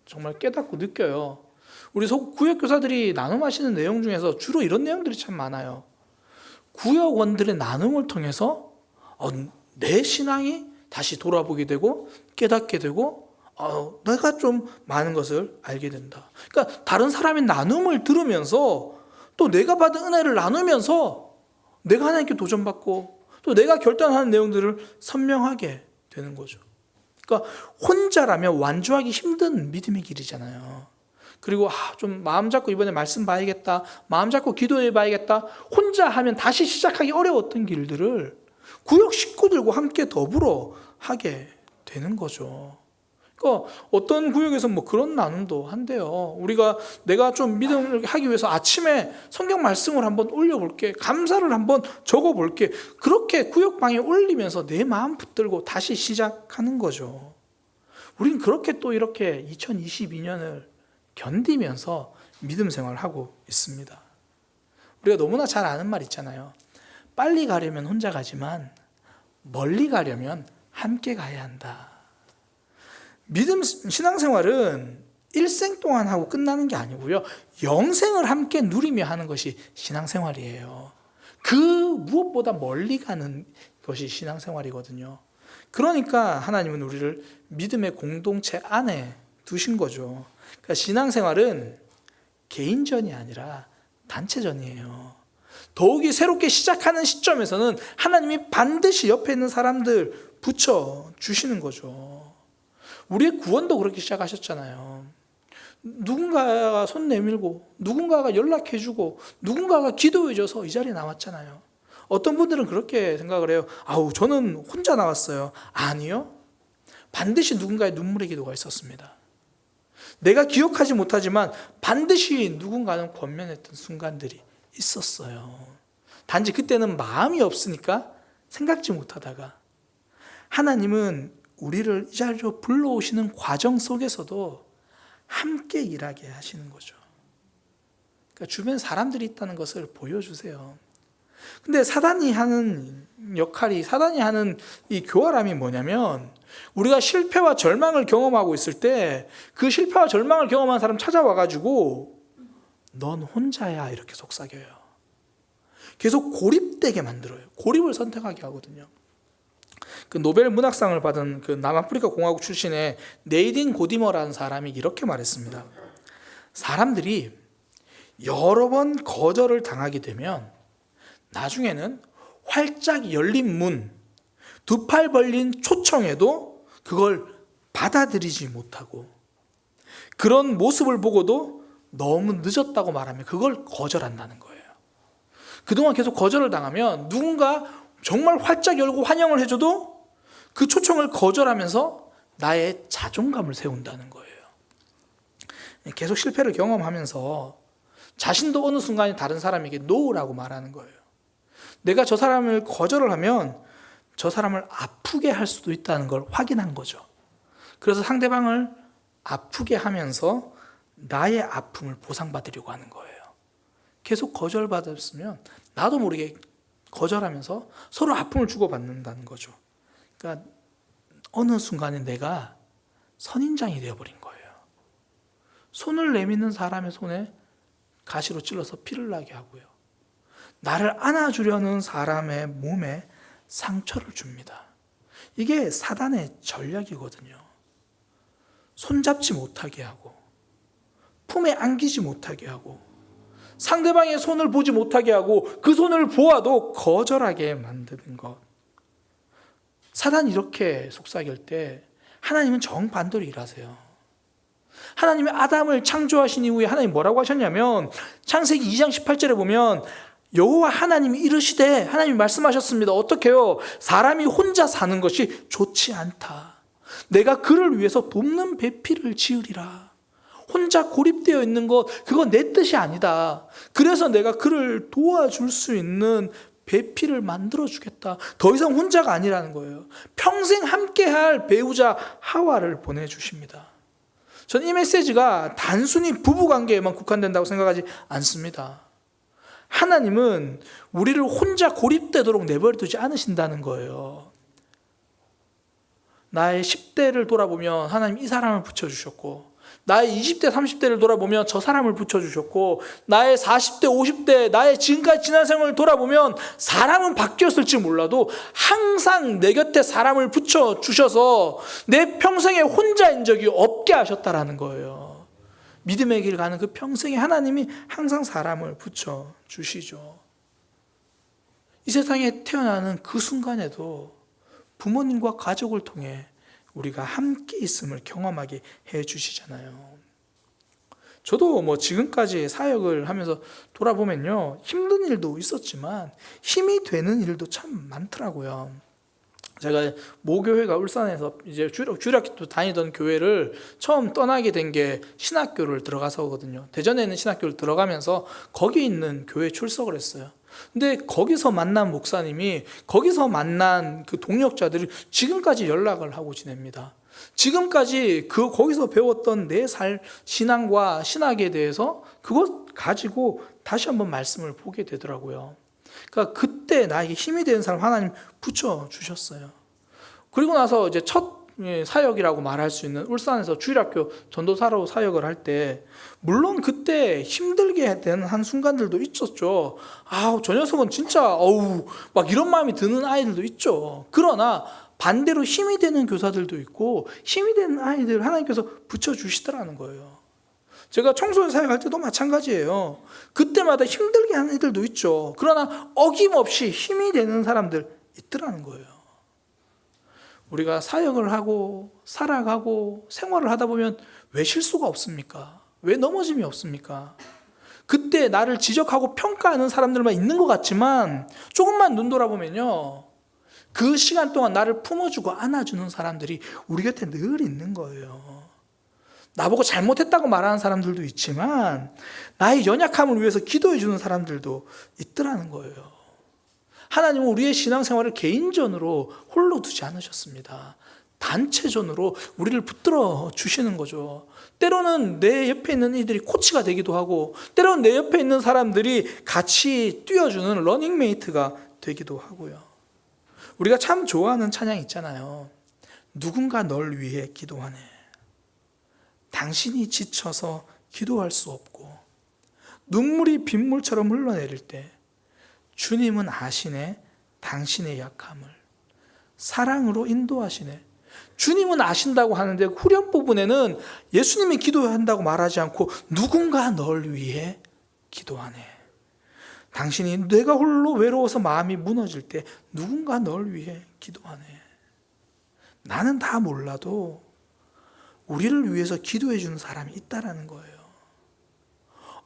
정말 깨닫고 느껴요. 우리 구역교사들이 나눔하시는 내용 중에서 주로 이런 내용들이 참 많아요. 구역원들의 나눔을 통해서 내 신앙이 다시 돌아보게 되고 깨닫게 되고 내가 좀 많은 것을 알게 된다. 그러니까 다른 사람의 나눔을 들으면서 또 내가 받은 은혜를 나누면서 내가 하나님께 도전받고 또 내가 결단하는 내용들을 선명하게 되는 거죠. 그러니까 혼자라면 완주하기 힘든 믿음의 길이잖아요. 그리고 좀 마음 잡고 이번에 말씀 봐야겠다, 마음 잡고 기도해 봐야겠다, 혼자 하면 다시 시작하기 어려웠던 길들을 구역 식구들과 함께 더불어 하게 되는 거죠. 그러니까 어떤 구역에서 뭐 그런 나눔도 한대요. 내가 좀 믿음을 하기 위해서 아침에 성경 말씀을 한번 올려볼게, 감사를 한번 적어볼게, 그렇게 구역방에 올리면서 내 마음 붙들고 다시 시작하는 거죠. 우린 그렇게 또 이렇게 2022년을 견디면서 믿음 생활을 하고 있습니다. 우리가 너무나 잘 아는 말 있잖아요. 빨리 가려면 혼자 가지만 멀리 가려면 함께 가야 한다. 믿음 신앙생활은 일생 동안 하고 끝나는 게 아니고요, 영생을 함께 누리며 하는 것이 신앙생활이에요. 그 무엇보다 멀리 가는 것이 신앙생활이거든요. 그러니까 하나님은 우리를 믿음의 공동체 안에 두신 거죠. 그러니까 신앙생활은 개인전이 아니라 단체전이에요. 더욱이 새롭게 시작하는 시점에서는 하나님이 반드시 옆에 있는 사람들 붙여주시는 거죠. 우리의 구원도 그렇게 시작하셨잖아요. 누군가가 손 내밀고 누군가가 연락해주고 누군가가 기도해줘서 이 자리에 나왔잖아요. 어떤 분들은 그렇게 생각을 해요. 저는 혼자 나왔어요. 아니요, 반드시 누군가의 눈물의 기도가 있었습니다. 내가 기억하지 못하지만 반드시 누군가는 권면했던 순간들이 있었어요. 단지 그때는 마음이 없으니까 생각지 못하다가, 하나님은 우리를 이 자리로 불러오시는 과정 속에서도 함께 일하게 하시는 거죠. 그러니까 주변에 사람들이 있다는 것을 보여주세요. 근데 사단이 하는 역할이, 사단이 하는 이 교활함이 뭐냐면, 우리가 실패와 절망을 경험하고 있을 때 그 실패와 절망을 경험한 사람 찾아와가지고 넌 혼자야 이렇게 속삭여요. 계속 고립되게 만들어요. 고립을 선택하게 하거든요. 그 노벨 문학상을 받은 그 남아프리카 공화국 출신의 네이딘 고디머라는 사람이 이렇게 말했습니다. 사람들이 여러 번 거절을 당하게 되면 나중에는 활짝 열린 문, 두 팔 벌린 초청에도 그걸 받아들이지 못하고, 그런 모습을 보고도 너무 늦었다고 말하면 그걸 거절한다는 거예요. 그동안 계속 거절을 당하면 누군가 정말 활짝 열고 환영을 해줘도 그 초청을 거절하면서 나의 자존감을 세운다는 거예요. 계속 실패를 경험하면서 자신도 어느 순간에 다른 사람에게 노라고 말하는 거예요. 내가 저 사람을 거절을 하면 저 사람을 아프게 할 수도 있다는 걸 확인한 거죠. 그래서 상대방을 아프게 하면서 나의 아픔을 보상받으려고 하는 거예요. 계속 거절받았으면 나도 모르게 거절하면서 서로 아픔을 주고받는다는 거죠. 그러니까 어느 순간에 내가 선인장이 되어버린 거예요. 손을 내미는 사람의 손에 가시로 찔러서 피를 나게 하고요. 나를 안아주려는 사람의 몸에 상처를 줍니다. 이게 사단의 전략이거든요. 손잡지 못하게 하고, 품에 안기지 못하게 하고, 상대방의 손을 보지 못하게 하고, 그 손을 보아도 거절하게 만드는 것. 사단이 이렇게 속삭일 때 하나님은 정반대로 일하세요. 하나님이 아담을 창조하신 이후에 하나님이 뭐라고 하셨냐면, 창세기 2장 18절에 보면 여호와 하나님이 이르시되, 하나님이 말씀하셨습니다. 어떻게요? 사람이 혼자 사는 것이 좋지 않다. 내가 그를 위해서 돕는 배필을 지으리라. 혼자 고립되어 있는 것, 그건 내 뜻이 아니다. 그래서 내가 그를 도와줄 수 있는 배필을 만들어주겠다. 더 이상 혼자가 아니라는 거예요. 평생 함께할 배우자 하와를 보내주십니다. 저는 이 메시지가 단순히 부부관계에만 국한된다고 생각하지 않습니다. 하나님은 우리를 혼자 고립되도록 내버려두지 않으신다는 거예요. 나의 10대를 돌아보면 하나님 이 사람을 붙여주셨고, 나의 20대, 30대를 돌아보면 저 사람을 붙여주셨고, 나의 40대, 50대, 나의 지금까지 지난 생활을 돌아보면 사람은 바뀌었을지 몰라도 항상 내 곁에 사람을 붙여주셔서 내 평생에 혼자인 적이 없게 하셨다라는 거예요. 믿음의 길 가는 그 평생에 하나님이 항상 사람을 붙여주시죠. 이 세상에 태어나는 그 순간에도 부모님과 가족을 통해 우리가 함께 있음을 경험하게 해주시잖아요. 저도 지금까지 사역을 하면서 돌아보면요, 힘든 일도 있었지만 힘이 되는 일도 참 많더라고요. 제가 모교회가 울산에서 이제 주일학교 다니던 교회를 처음 떠나게 된 게 신학교를 들어가서거든요. 대전에 있는 신학교를 들어가면서 거기 있는 교회에 출석을 했어요. 근데 거기서 만난 목사님이, 거기서 만난 그 동역자들이 지금까지 연락을 하고 지냅니다. 지금까지 거기서 배웠던 내 신앙과 신학에 대해서 그것 가지고 다시 한번 말씀을 보게 되더라고요. 그러니까 그때 나에게 힘이 되는 사람 하나님 붙여주셨어요. 그리고 나서 이제 첫 사역이라고 말할 수 있는 울산에서 주일학교 전도사로 사역을 할 때, 물론 그때 힘들게 되는 한 순간들도 있었죠. 저 녀석은 진짜 막 이런 마음이 드는 아이들도 있죠. 그러나 반대로 힘이 되는 교사들도 있고, 힘이 되는 아이들 하나님께서 붙여주시더라는 거예요. 제가 청소년 사역할 때도 마찬가지예요. 그때마다 힘들게 하는 애들도 있죠. 그러나 어김없이 힘이 되는 사람들 있더라는 거예요. 우리가 사역을 하고 살아가고 생활을 하다 보면 왜 실수가 없습니까? 왜 넘어짐이 없습니까? 그때 나를 지적하고 평가하는 사람들만 있는 것 같지만, 조금만 눈 돌아보면요, 그 시간 동안 나를 품어주고 안아주는 사람들이 우리 곁에 늘 있는 거예요. 나보고 잘못했다고 말하는 사람들도 있지만 나의 연약함을 위해서 기도해 주는 사람들도 있더라는 거예요. 하나님은 우리의 신앙생활을 개인전으로 홀로 두지 않으셨습니다. 단체전으로 우리를 붙들어 주시는 거죠. 때로는 내 옆에 있는 이들이 코치가 되기도 하고, 때로는 내 옆에 있는 사람들이 같이 뛰어주는 러닝메이트가 되기도 하고요. 우리가 참 좋아하는 찬양 있잖아요. 누군가 널 위해 기도하네. 당신이 지쳐서 기도할 수 없고, 눈물이 빗물처럼 흘러내릴 때 주님은 아시네 당신의 약함을, 사랑으로 인도하시네. 주님은 아신다고 하는데 후렴 부분에는 예수님이 기도한다고 말하지 않고 누군가 널 위해 기도하네. 당신이 내가 홀로 외로워서 마음이 무너질 때 누군가 널 위해 기도하네. 나는 다 몰라도 우리를 위해서 기도해 주는 사람이 있다라는 거예요.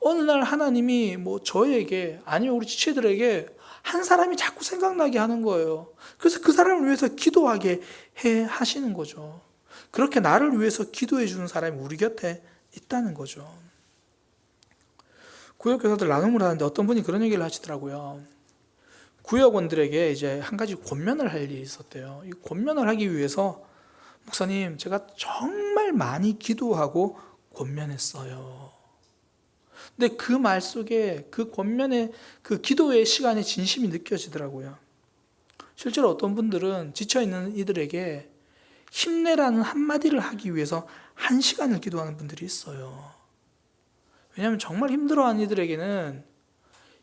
어느 날 하나님이 저에게, 아니면 우리 지체들에게 한 사람이 자꾸 생각나게 하는 거예요. 그래서 그 사람을 위해서 기도하게 하시는 거죠. 그렇게 나를 위해서 기도해 주는 사람이 우리 곁에 있다는 거죠. 구역교사들 나눔을 하는데 어떤 분이 그런 얘기를 하시더라고요. 구역원들에게 이제 한 가지 권면을 할 일이 있었대요. 이 권면을 하기 위해서, 목사님, 제가 정말 많이 기도하고 권면했어요. 근데 그 말 속에 그 권면의 그 기도의 시간의 진심이 느껴지더라고요. 실제로 어떤 분들은 지쳐있는 이들에게 힘내라는 한마디를 하기 위해서 1시간을 기도하는 분들이 있어요. 왜냐하면 정말 힘들어하는 이들에게는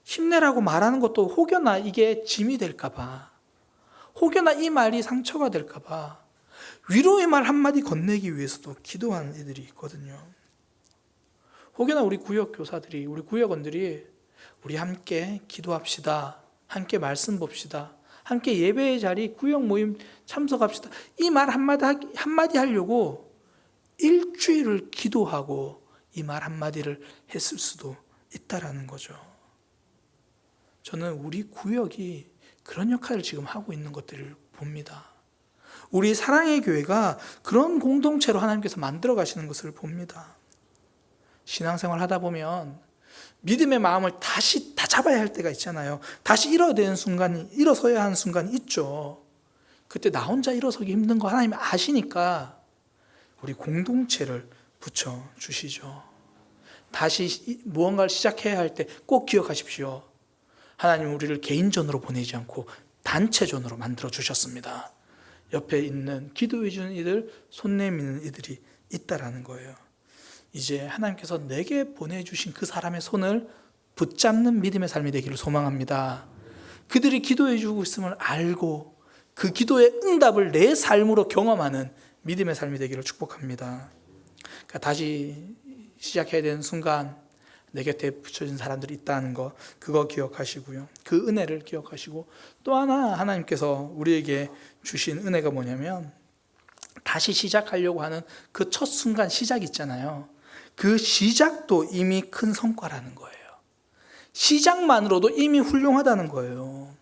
힘내라고 말하는 것도 혹여나 이게 짐이 될까봐, 혹여나 이 말이 상처가 될까봐 위로의 말 한마디 건네기 위해서도 기도하는 이들이 있거든요. 혹여나 우리 구역 교사들이, 우리 구역원들이 우리 함께 기도합시다, 함께 말씀 봅시다, 함께 예배의 자리, 구역 모임 참석합시다, 이 말 한마디 하려고 일주일을 기도하고 이 말 한마디를 했을 수도 있다라는 거죠. 저는 우리 구역이 그런 역할을 지금 하고 있는 것들을 봅니다. 우리 사랑의 교회가 그런 공동체로 하나님께서 만들어 가시는 것을 봅니다. 신앙생활 하다 보면 믿음의 마음을 다시 다 잡아야 할 때가 있잖아요. 다시 일어서야 하는 순간이 있죠. 그때 나 혼자 일어서기 힘든 거 하나님 아시니까 우리 공동체를 붙여주시죠. 다시 무언가를 시작해야 할 때 꼭 기억하십시오. 하나님은 우리를 개인전으로 보내지 않고 단체전으로 만들어 주셨습니다. 옆에 있는 기도해 주는 이들, 손 내미는 이들이 있다라는 거예요. 이제 하나님께서 내게 보내주신 그 사람의 손을 붙잡는 믿음의 삶이 되기를 소망합니다. 그들이 기도해 주고 있음을 알고 그 기도의 응답을 내 삶으로 경험하는 믿음의 삶이 되기를 축복합니다. 그러니까 다시 시작해야 되는 순간 내 곁에 붙여진 사람들이 있다는 거, 그거 기억하시고요. 그 은혜를 기억하시고, 또 하나 하나님께서 우리에게 주신 은혜가 뭐냐면, 다시 시작하려고 하는 그 첫 순간 시작 있잖아요. 그 시작도 이미 큰 성과라는 거예요. 시작만으로도 이미 훌륭하다는 거예요.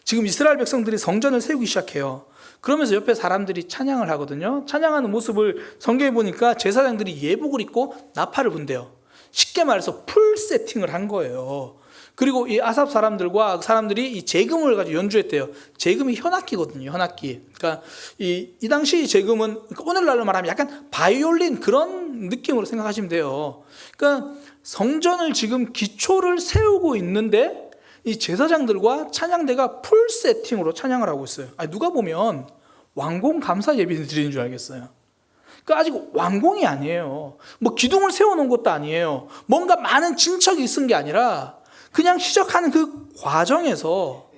지금 이스라엘 백성들이 성전을 세우기 시작해요. 그러면서 옆에 사람들이 찬양을 하거든요. 찬양하는 모습을 성경에 보니까 제사장들이 예복을 입고 나팔을 분대요. 쉽게 말해서 풀 세팅을 한 거예요. 그리고 이 아삽 사람들이 이 재금을 가지고 연주했대요. 재금이 현악기거든요. 현악기. 그러니까 이 당시 재금은 오늘날로 말하면 약간 바이올린 그런 느낌으로 생각하시면 돼요. 그러니까 성전을 지금 기초를 세우고 있는데 이 제사장들과 찬양대가 풀 세팅으로 찬양을 하고 있어요. 아니, 누가 보면 완공 감사 예배를 드리는 줄 알겠어요. 그러니까 아직 완공이 아니에요. 뭐 기둥을 세워놓은 것도 아니에요. 뭔가 많은 진척이 있은 게 아니라 그냥 시작하는 그 과정에서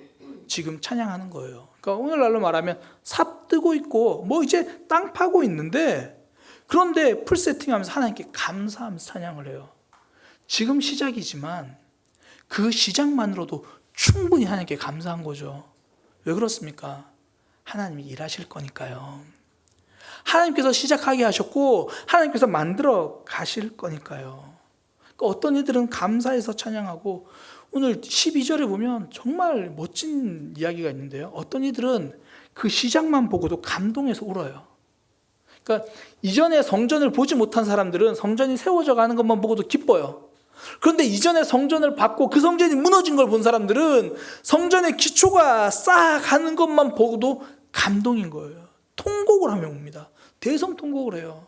지금 찬양하는 거예요. 그러니까 오늘날로 말하면 삽 뜨고 있고 뭐 이제 땅 파고 있는데, 그런데 풀 세팅하면서 하나님께 감사하면서 찬양을 해요. 지금 시작이지만 그 시작만으로도 충분히 하나님께 감사한 거죠. 왜 그렇습니까? 하나님이 일하실 거니까요. 하나님께서 시작하게 하셨고 하나님께서 만들어 가실 거니까요. 그러니까 어떤 이들은 감사해서 찬양하고, 오늘 12절에 보면 정말 멋진 이야기가 있는데요. 어떤 이들은 그 시작만 보고도 감동해서 울어요. 그러니까 이전에 성전을 보지 못한 사람들은 성전이 세워져 가는 것만 보고도 기뻐요. 그런데 이전에 성전을 받고 그 성전이 무너진 걸 본 사람들은 성전의 기초가 쌓아가는 것만 보고도 감동인 거예요. 통곡을 하며 웁니다. 대성통곡을 해요.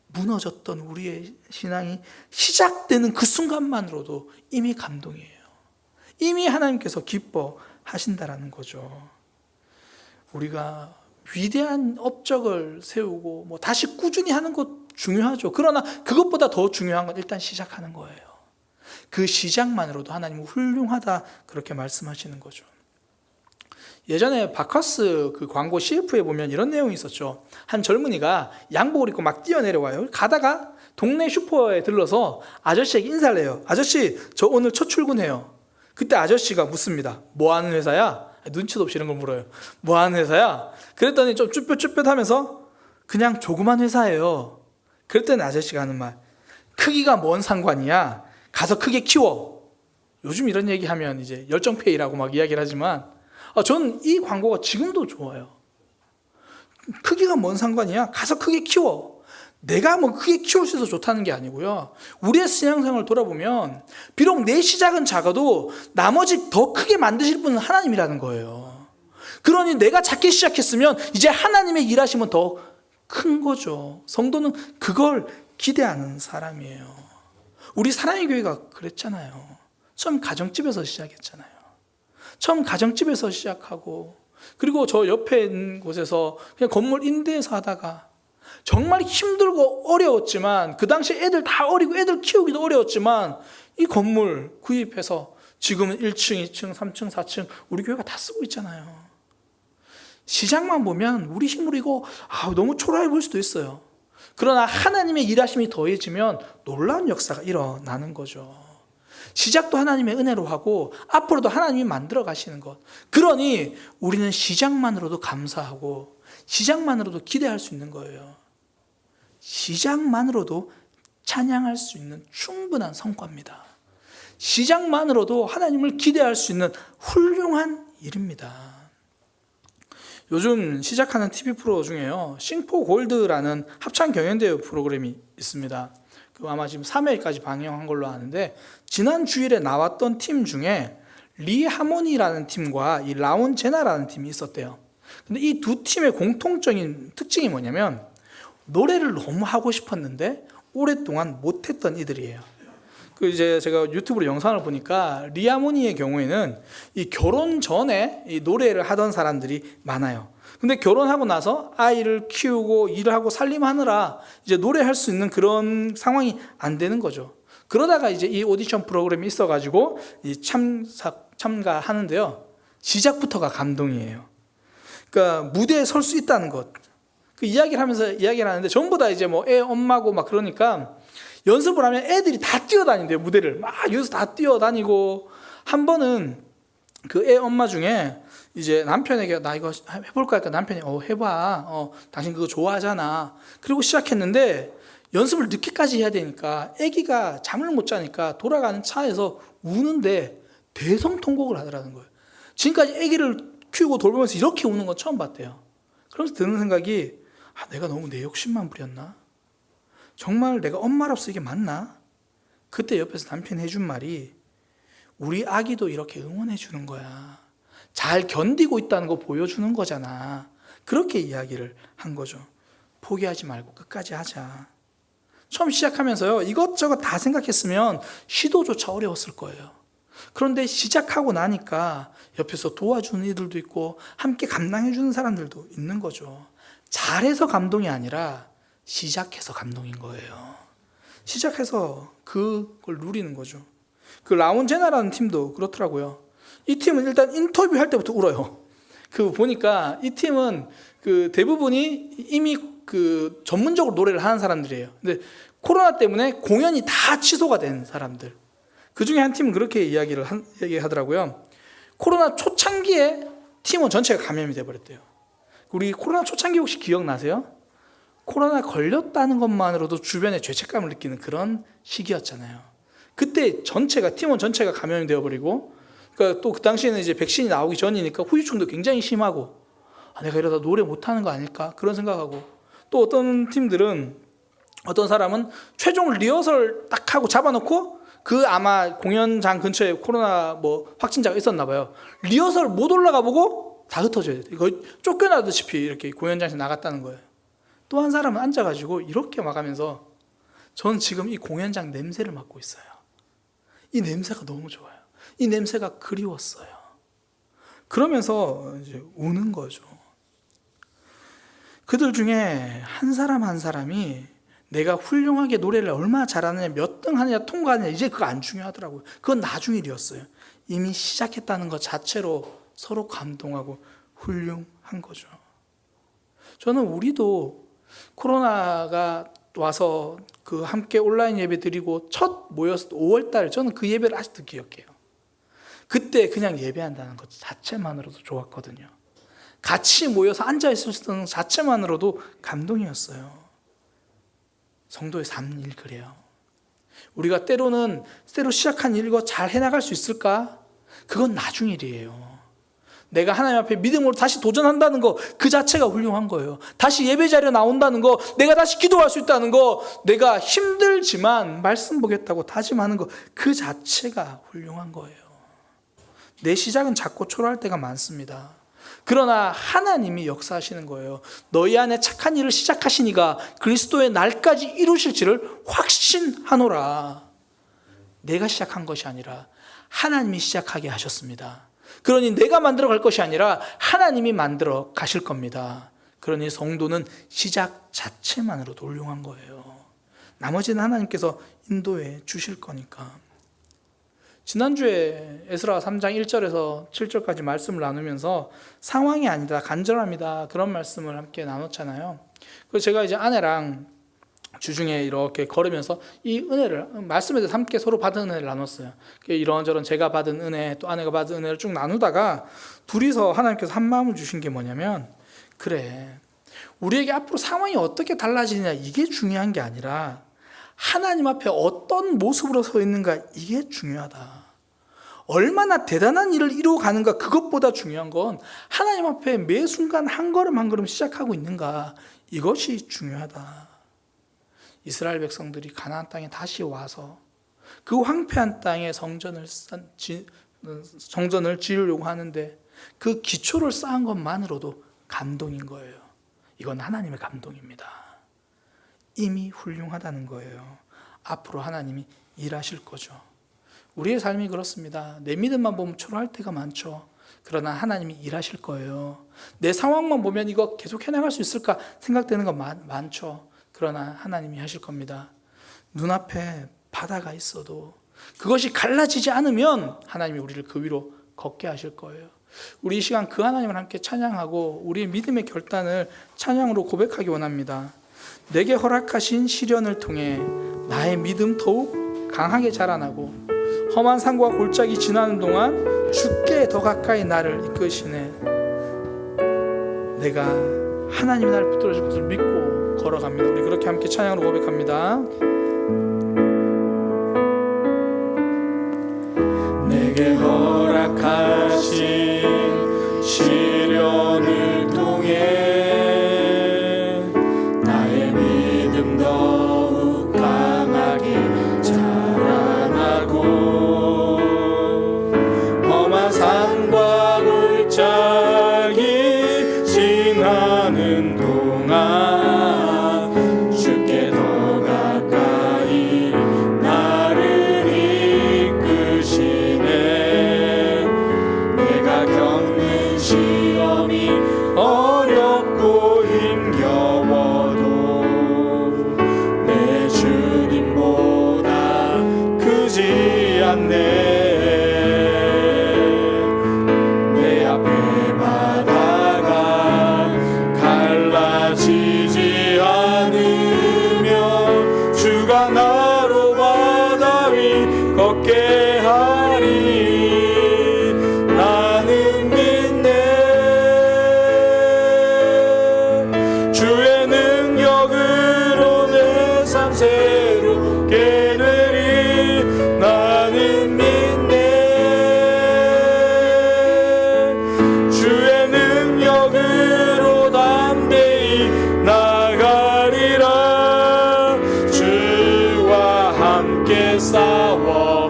무너졌던 우리의 신앙이 시작되는 그 순간만으로도 이미 감동이에요. 이미 하나님께서 기뻐하신다라는 거죠. 우리가 위대한 업적을 세우고 뭐 다시 꾸준히 하는 것 중요하죠. 그러나 그것보다 더 중요한 건 일단 시작하는 거예요. 그 시작만으로도 하나님은 훌륭하다 그렇게 말씀하시는 거죠. 예전에 바카스 그 광고 CF에 보면 이런 내용이 있었죠. 한 젊은이가 양복을 입고 막 뛰어내려와요. 가다가 동네 슈퍼에 들러서 아저씨에게 인사를 해요. 아저씨, 저 오늘 첫 출근해요. 그때 아저씨가 묻습니다. 뭐 하는 회사야? 눈치도 없이 이런 걸 물어요. 뭐 하는 회사야? 그랬더니 좀 쭈뼛쭈뼛 하면서 그냥 조그만 회사예요. 그랬더니 아저씨가 하는 말, 크기가 뭔 상관이야? 가서 크게 키워. 요즘 이런 얘기하면 이제 열정페이라고 막 이야기를 하지만 저는 이 광고가 지금도 좋아요. 크기가 뭔 상관이야? 가서 크게 키워. 내가 뭐 크게 키울 수 있어서 좋다는 게 아니고요. 우리의 신앙생활을 돌아보면 비록 내 시작은 작아도 나머지 더 크게 만드실 분은 하나님이라는 거예요. 그러니 내가 작게 시작했으면 이제 하나님의 일하심은 더 큰 거죠. 성도는 그걸 기대하는 사람이에요. 우리 사랑의 교회가 그랬잖아요. 처음 가정집에서 시작했잖아요. 처음 가정집에서 시작하고 그리고 저 옆에 있는 곳에서 그냥 건물 임대해서 하다가 정말 힘들고 어려웠지만 그 당시 애들 다 어리고 애들 키우기도 어려웠지만 이 건물 구입해서 지금은 1층, 2층, 3층, 4층 우리 교회가 다 쓰고 있잖아요. 시작만 보면 우리 힘으로 이거 너무 초라해 보일 수도 있어요. 그러나 하나님의 일하심이 더해지면 놀라운 역사가 일어나는 거죠. 시작도 하나님의 은혜로 하고 앞으로도 하나님이 만들어 가시는 것. 그러니 우리는 시작만으로도 감사하고 시작만으로도 기대할 수 있는 거예요. 시작만으로도 찬양할 수 있는 충분한 성과입니다. 시작만으로도 하나님을 기대할 수 있는 훌륭한 일입니다. 요즘 시작하는 TV 프로 중에요. 싱포 골드라는 합창 경연대회 프로그램이 있습니다. 아마 지금 3회까지 방영한 걸로 아는데 지난 주일에 나왔던 팀 중에 리 하모니라는 팀과 이 라온 제나라는 팀이 있었대요. 근데 이 두 팀의 공통적인 특징이 뭐냐면 노래를 너무 하고 싶었는데 오랫동안 못했던 이들이에요. 이제 제가 유튜브로 영상을 보니까 리 하모니의 경우에는 이 결혼 전에 이 노래를 하던 사람들이 많아요. 근데 결혼하고 나서 아이를 키우고 일을 하고 살림하느라 이제 노래할 수 있는 그런 상황이 안 되는 거죠. 그러다가 이제 이 오디션 프로그램이 있어가지고 이 참가하는데요. 시작부터가 감동이에요. 그러니까 무대에 설 수 있다는 것. 그 이야기를 하면서 이야기를 하는데 전부 다 이제 뭐 애 엄마고 막 그러니까 연습을 하면 애들이 다 뛰어다닌대요. 무대를 막 여기서 다 뛰어다니고 한 번은 그 애 엄마 중에 이제 남편에게 나 이거 해볼까 하니까 남편이 해봐. 당신 그거 좋아하잖아. 그리고 시작했는데 연습을 늦게까지 해야 되니까 아기가 잠을 못 자니까 돌아가는 차에서 우는데 대성통곡을 하더라는 거예요. 지금까지 아기를 키우고 돌보면서 이렇게 우는 건 처음 봤대요. 그러면서 드는 생각이 내가 너무 내 욕심만 부렸나? 정말 내가 엄마로서 이게 맞나? 그때 옆에서 남편이 해준 말이 우리 아기도 이렇게 응원해 주는 거야. 잘 견디고 있다는 거 보여주는 거잖아. 그렇게 이야기를 한 거죠. 포기하지 말고 끝까지 하자. 처음 시작하면서요, 이것저것 다 생각했으면 시도조차 어려웠을 거예요. 그런데 시작하고 나니까 옆에서 도와주는 이들도 있고 함께 감당해 주는 사람들도 있는 거죠. 잘해서 감동이 아니라 시작해서 감동인 거예요. 시작해서 그걸 누리는 거죠. 그 라온 제나라는 팀도 그렇더라고요. 이 팀은 일단 인터뷰할 때부터 울어요. 그 보니까 이 팀은 그 대부분이 이미 그 전문적으로 노래를 하는 사람들이에요. 근데 코로나 때문에 공연이 다 취소가 된 사람들. 그 중에 한 팀은 그렇게 이야기하더라고요. 코로나 초창기에 팀원 전체가 감염이 돼버렸대요. 우리 코로나 초창기 혹시 기억나세요? 코로나 걸렸다는 것만으로도 주변에 죄책감을 느끼는 그런 시기였잖아요. 그때 팀원 전체가 감염이 되어버리고, 그러니까 또 그 당시에는 이제 백신이 나오기 전이니까 후유증도 굉장히 심하고, 내가 이러다 노래 못하는 거 아닐까 그런 생각하고, 또 어떤 사람은 최종 리허설 딱 하고 잡아놓고 그 아마 공연장 근처에 코로나 확진자가 있었나 봐요. 리허설 못 올라가 보고 다 흩어져야 돼. 이거 쫓겨나듯이 이렇게 공연장에서 나갔다는 거예요. 또 한 사람은 앉아가지고 이렇게 막하면서 저는 지금 이 공연장 냄새를 맡고 있어요. 이 냄새가 너무 좋아요. 이 냄새가 그리웠어요. 그러면서 이제 우는 거죠. 그들 중에 한 사람 한 사람이 내가 훌륭하게 노래를 얼마나 잘하느냐, 몇 등 하느냐, 통과하느냐, 이제 그거 안 중요하더라고요. 그건 나중 일이었어요. 이미 시작했다는 것 자체로 서로 감동하고 훌륭한 거죠. 저는 우리도 코로나가 와서 그 함께 온라인 예배 드리고 첫 모였을 때 5월달, 저는 그 예배를 아직도 기억해요. 그때 그냥 예배한다는 것 자체만으로도 좋았거든요. 같이 모여서 앉아있을 자체만으로도 감동이었어요. 성도의 삶일 그래요. 우리가 때로 시작한 일과 잘 해나갈 수 있을까? 그건 나중 일이에요. 내가 하나님 앞에 믿음으로 다시 도전한다는 거, 그 자체가 훌륭한 거예요. 다시 예배 자리에 나온다는 거, 내가 다시 기도할 수 있다는 거, 내가 힘들지만 말씀 보겠다고 다짐하는 거, 그 자체가 훌륭한 거예요. 내 시작은 작고 초라할 때가 많습니다. 그러나 하나님이 역사하시는 거예요. 너희 안에 착한 일을 시작하시니가 그리스도의 날까지 이루실지를 확신하노라. 내가 시작한 것이 아니라 하나님이 시작하게 하셨습니다. 그러니 내가 만들어 갈 것이 아니라 하나님이 만들어 가실 겁니다. 그러니 성도는 시작 자체만으로도 훌륭한 거예요. 나머지는 하나님께서 인도해 주실 거니까. 지난주에 에스라 3장 1절에서 7절까지 말씀을 나누면서 상황이 아니다, 간절함이다, 그런 말씀을 함께 나눴잖아요. 그래서 제가 이제 아내랑 주중에 이렇게 걸으면서 이 은혜를, 말씀에 대해서 함께 서로 받은 은혜를 나눴어요. 이런저런 제가 받은 은혜, 또 아내가 받은 은혜를 쭉 나누다가 둘이서 하나님께서 한 마음을 주신 게 뭐냐면, 그래, 우리에게 앞으로 상황이 어떻게 달라지느냐, 이게 중요한 게 아니라 하나님 앞에 어떤 모습으로 서 있는가, 이게 중요하다. 얼마나 대단한 일을 이루어 가는가, 그것보다 중요한 건 하나님 앞에 매 순간 한 걸음 한 걸음 시작하고 있는가, 이것이 중요하다. 이스라엘 백성들이 가나안 땅에 다시 와서 그 황폐한 땅에 성전을 지으려고 하는데 그 기초를 쌓은 것만으로도 감동인 거예요. 이건 하나님의 감동입니다. 이미 훌륭하다는 거예요. 앞으로 하나님이 일하실 거죠. 우리의 삶이 그렇습니다. 내 믿음만 보면 초라할 때가 많죠. 그러나 하나님이 일하실 거예요. 내 상황만 보면 이거 계속 해나갈 수 있을까 생각되는 거 많죠. 그러나 하나님이 하실 겁니다. 눈앞에 바다가 있어도 그것이 갈라지지 않으면 하나님이 우리를 그 위로 걷게 하실 거예요. 우리 이 시간 그 하나님을 함께 찬양하고 우리의 믿음의 결단을 찬양으로 고백하기 원합니다. 내게 허락하신 시련을 통해 나의 믿음 더욱 강하게 자라나고 험한 산과 골짜기 지나는 동안 주께 더 가까이 나를 이끄시네. 내가 하나님이 나를 붙들어 줄 것을 믿고 걸어갑니다. 우리 그렇게 함께 찬양으로 고백합니다. 내게 허락하신 시련을 통해 나의 믿음 더욱 강하게 자라나고 험한 산과 골짜기 지나는 동안 주께 더 가까이 나를 이끄시네. 내가 겪는 시험이 어렵고 힘겨워도 내 주님보다 크지 않네. 내 앞에 바다가 갈라지지 않으며 주가 나로 바다 위 걷게 하리. 나는 믿네. 주의 능력으로 내 삶 새롭게 되리. 나는 믿네. 주의 능력으로 담대히 나가리라. 주와 함께 싸워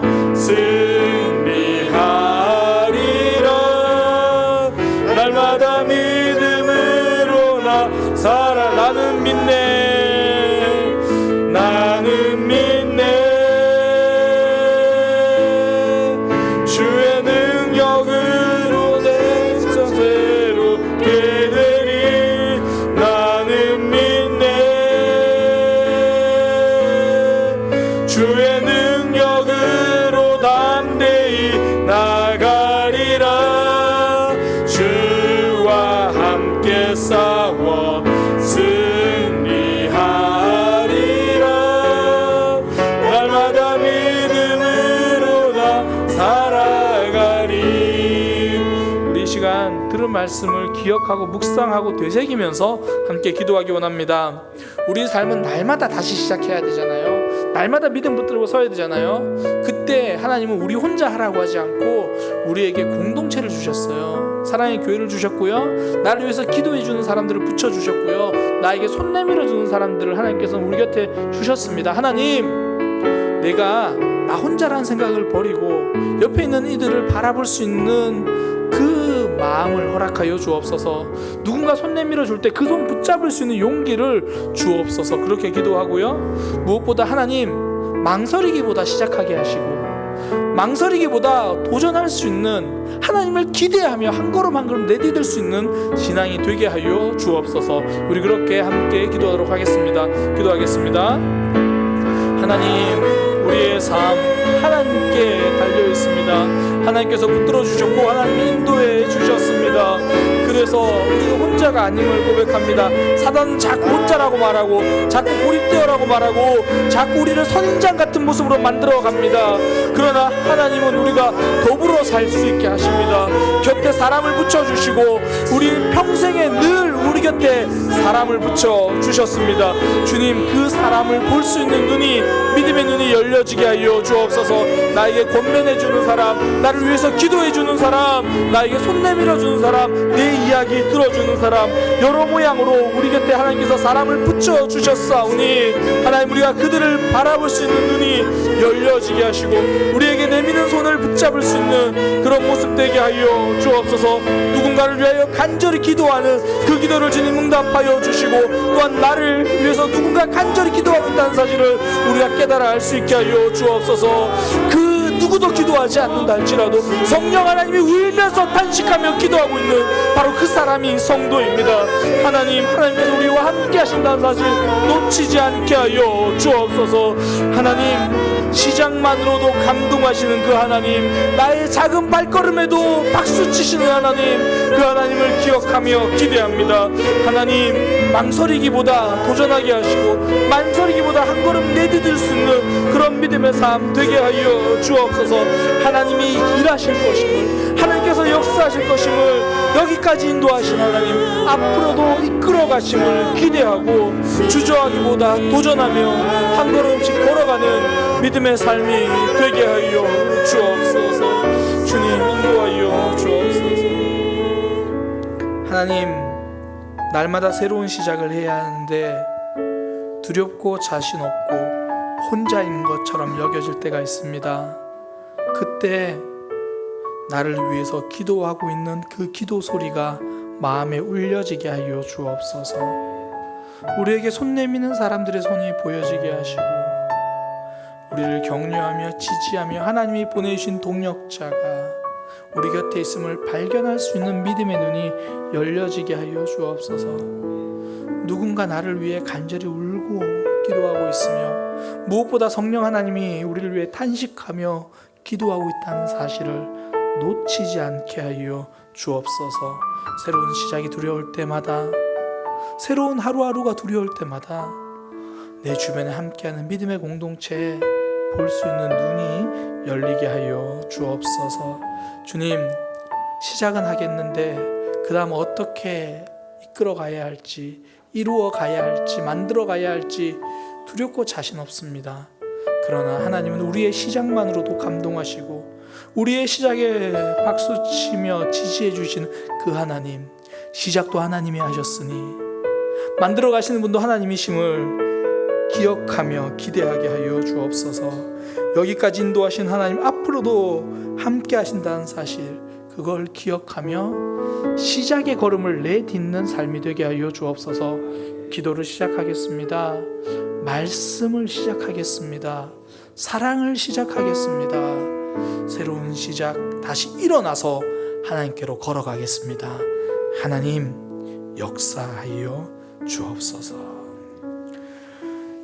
주의 능력으로 담대히 나가리라. 주와 함께 싸워 승리하리라. 날마다 믿음으로 나 살아가리. 우리 이 시간 들은 말씀을 기억하고 묵상하고 되새기면서 함께 기도하기 원합니다. 우리 삶은 날마다 다시 시작해야 되잖아요. 날마다 믿음 붙들고 서야 되잖아요. 그때 하나님은 우리 혼자 하라고 하지 않고 우리에게 공동체를 주셨어요. 사랑의 교회를 주셨고요, 나를 위해서 기도해 주는 사람들을 붙여주셨고요, 나에게 손 내밀어 주는 사람들을 하나님께서는 우리 곁에 주셨습니다. 하나님, 내가 나 혼자라는 생각을 버리고 옆에 있는 이들을 바라볼 수 있는 그 마음을 허락하여 주옵소서. 누군가 손 내밀어 줄 때 그 손 붙잡을 수 있는 용기를 주옵소서. 그렇게 기도하고요, 무엇보다 하나님, 망설이기보다 시작하게 하시고 망설이기보다 도전할 수 있는, 하나님을 기대하며 한 걸음 한 걸음 내디딜 수 있는 신앙이 되게 하여 주옵소서. 우리 그렇게 함께 기도하도록 하겠습니다. 기도하겠습니다. 하나님, 우리의 삶 하나님께 달려 있습니다. 하나님께서 붙들어 주셨고 하나님이 인도해 주셨습니다. 그래서 우리가 혼자가 아님을 고백합니다. 사단은 자꾸 혼자라고 말하고 자꾸 고립되어라고 말하고 자꾸 우리를 선인장 같은 모습으로 만들어 갑니다. 그러나 하나님은 우리가 더불어 살 수 있게 하십니다. 곁에 사람을 붙여주시고 우리 평생에 늘 우리 곁에 사람을 붙여주셨습니다. 주님, 그 사람을 볼 수 있는 눈이, 믿음의 눈이 열려지게 하여 주옵소서. 나에게 권면해주는 사람, 나를 위해서 기도해주는 사람, 나에게 손 내밀어주는 사람, 내 이야기 들어주는 사람, 여러 모양으로 우리 곁에 하나님께서 사람을 붙여주셨사오니 하나님, 우리가 그들을 바라볼 수 있는 눈이 열려지게 하시고 우리에게 내미는 손을 붙잡을 수 있는 그런 모습 되게 하여 주옵소서. 누군가를 위하여 간절히 기도하는 그 기도를 주님 응답하여 주시고, 또한 나를 위해서 누군가 간절히 기도하고 있다는 사실을 우리가 깨달아 알 수 있게 하여 주옵소서. 그 누구도 기도하지 않는다 할지라도 성령 하나님이 울면서 탄식하며 기도하고 있는 바로 그 사람이 성도입니다. 하나님, 하나님께서 우리와 함께 하신다는 사실 놓치지 않게 하여 주옵소서. 하나님, 시작만으로도 감동하시는 그 하나님, 나의 작은 발걸음에도 박수치시는 하나님, 그 하나님을 기억하며 기대합니다. 하나님, 망설이기보다 도전하게 하시고 만설이기보다 한 걸음 내디딜 수 있는 그런 믿음의 삶 되게 하여 주옵소서. 하나님이 일하실 것임을, 하나님께서 역사하실 것임을, 여기까지 인도하신 하나님, 앞으로도 이끌어 가심을 기대하고 주저하기보다 도전하며 한 걸음씩 걸어가는 믿음의 삶이 되게 하여 주옵소서. 주님, 인도하여 주옵소서. 하나님, 날마다 새로운 시작을 해야 하는데 두렵고 자신 없고 혼자인 것처럼 여겨질 때가 있습니다. 그때 나를 위해서 기도하고 있는 그 기도 소리가 마음에 울려지게 하여 주옵소서. 우리에게 손 내미는 사람들의 손이 보여지게 하시고 우리를 격려하며 지지하며 하나님이 보내주신 동역자가 우리 곁에 있음을 발견할 수 있는 믿음의 눈이 열려지게 하여 주옵소서. 누군가 나를 위해 간절히 울고 기도하고 있으며 무엇보다 성령 하나님이 우리를 위해 탄식하며 기도하고 있다는 사실을 놓치지 않게 하여 주옵소서. 새로운 시작이 두려울 때마다, 새로운 하루하루가 두려울 때마다 내 주변에 함께하는 믿음의 공동체에 볼 수 있는 눈이 열리게 하여 주옵소서. 주님, 시작은 하겠는데 그 다음 어떻게 이끌어 가야 할지, 이루어 가야 할지, 만들어 가야 할지 두렵고 자신 없습니다. 그러나 하나님은 우리의 시작만으로도 감동하시고 우리의 시작에 박수치며 지지해 주시는 그 하나님, 시작도 하나님이 하셨으니 만들어 가시는 분도 하나님이심을 기억하며 기대하게 하여 주옵소서. 여기까지 인도하신 하나님, 앞으로도 함께 하신다는 사실, 그걸 기억하며 시작의 걸음을 내딛는 삶이 되게 하여 주옵소서. 기도를 시작하겠습니다. 말씀을 시작하겠습니다. 사랑을 시작하겠습니다. 새로운 시작, 다시 일어나서 하나님께로 걸어가겠습니다. 하나님, 역사하여 주옵소서.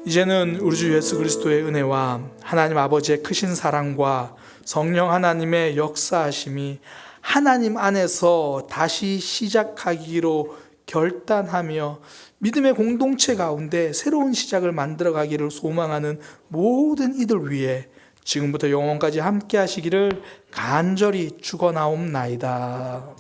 이제는 우리 주 예수 그리스도의 은혜와 하나님 아버지의 크신 사랑과 성령 하나님의 역사하심이 하나님 안에서 다시 시작하기로 결단하며 믿음의 공동체 가운데 새로운 시작을 만들어가기를 소망하는 모든 이들 위해 지금부터 영원까지 함께 하시기를 간절히 축원하옵나이다.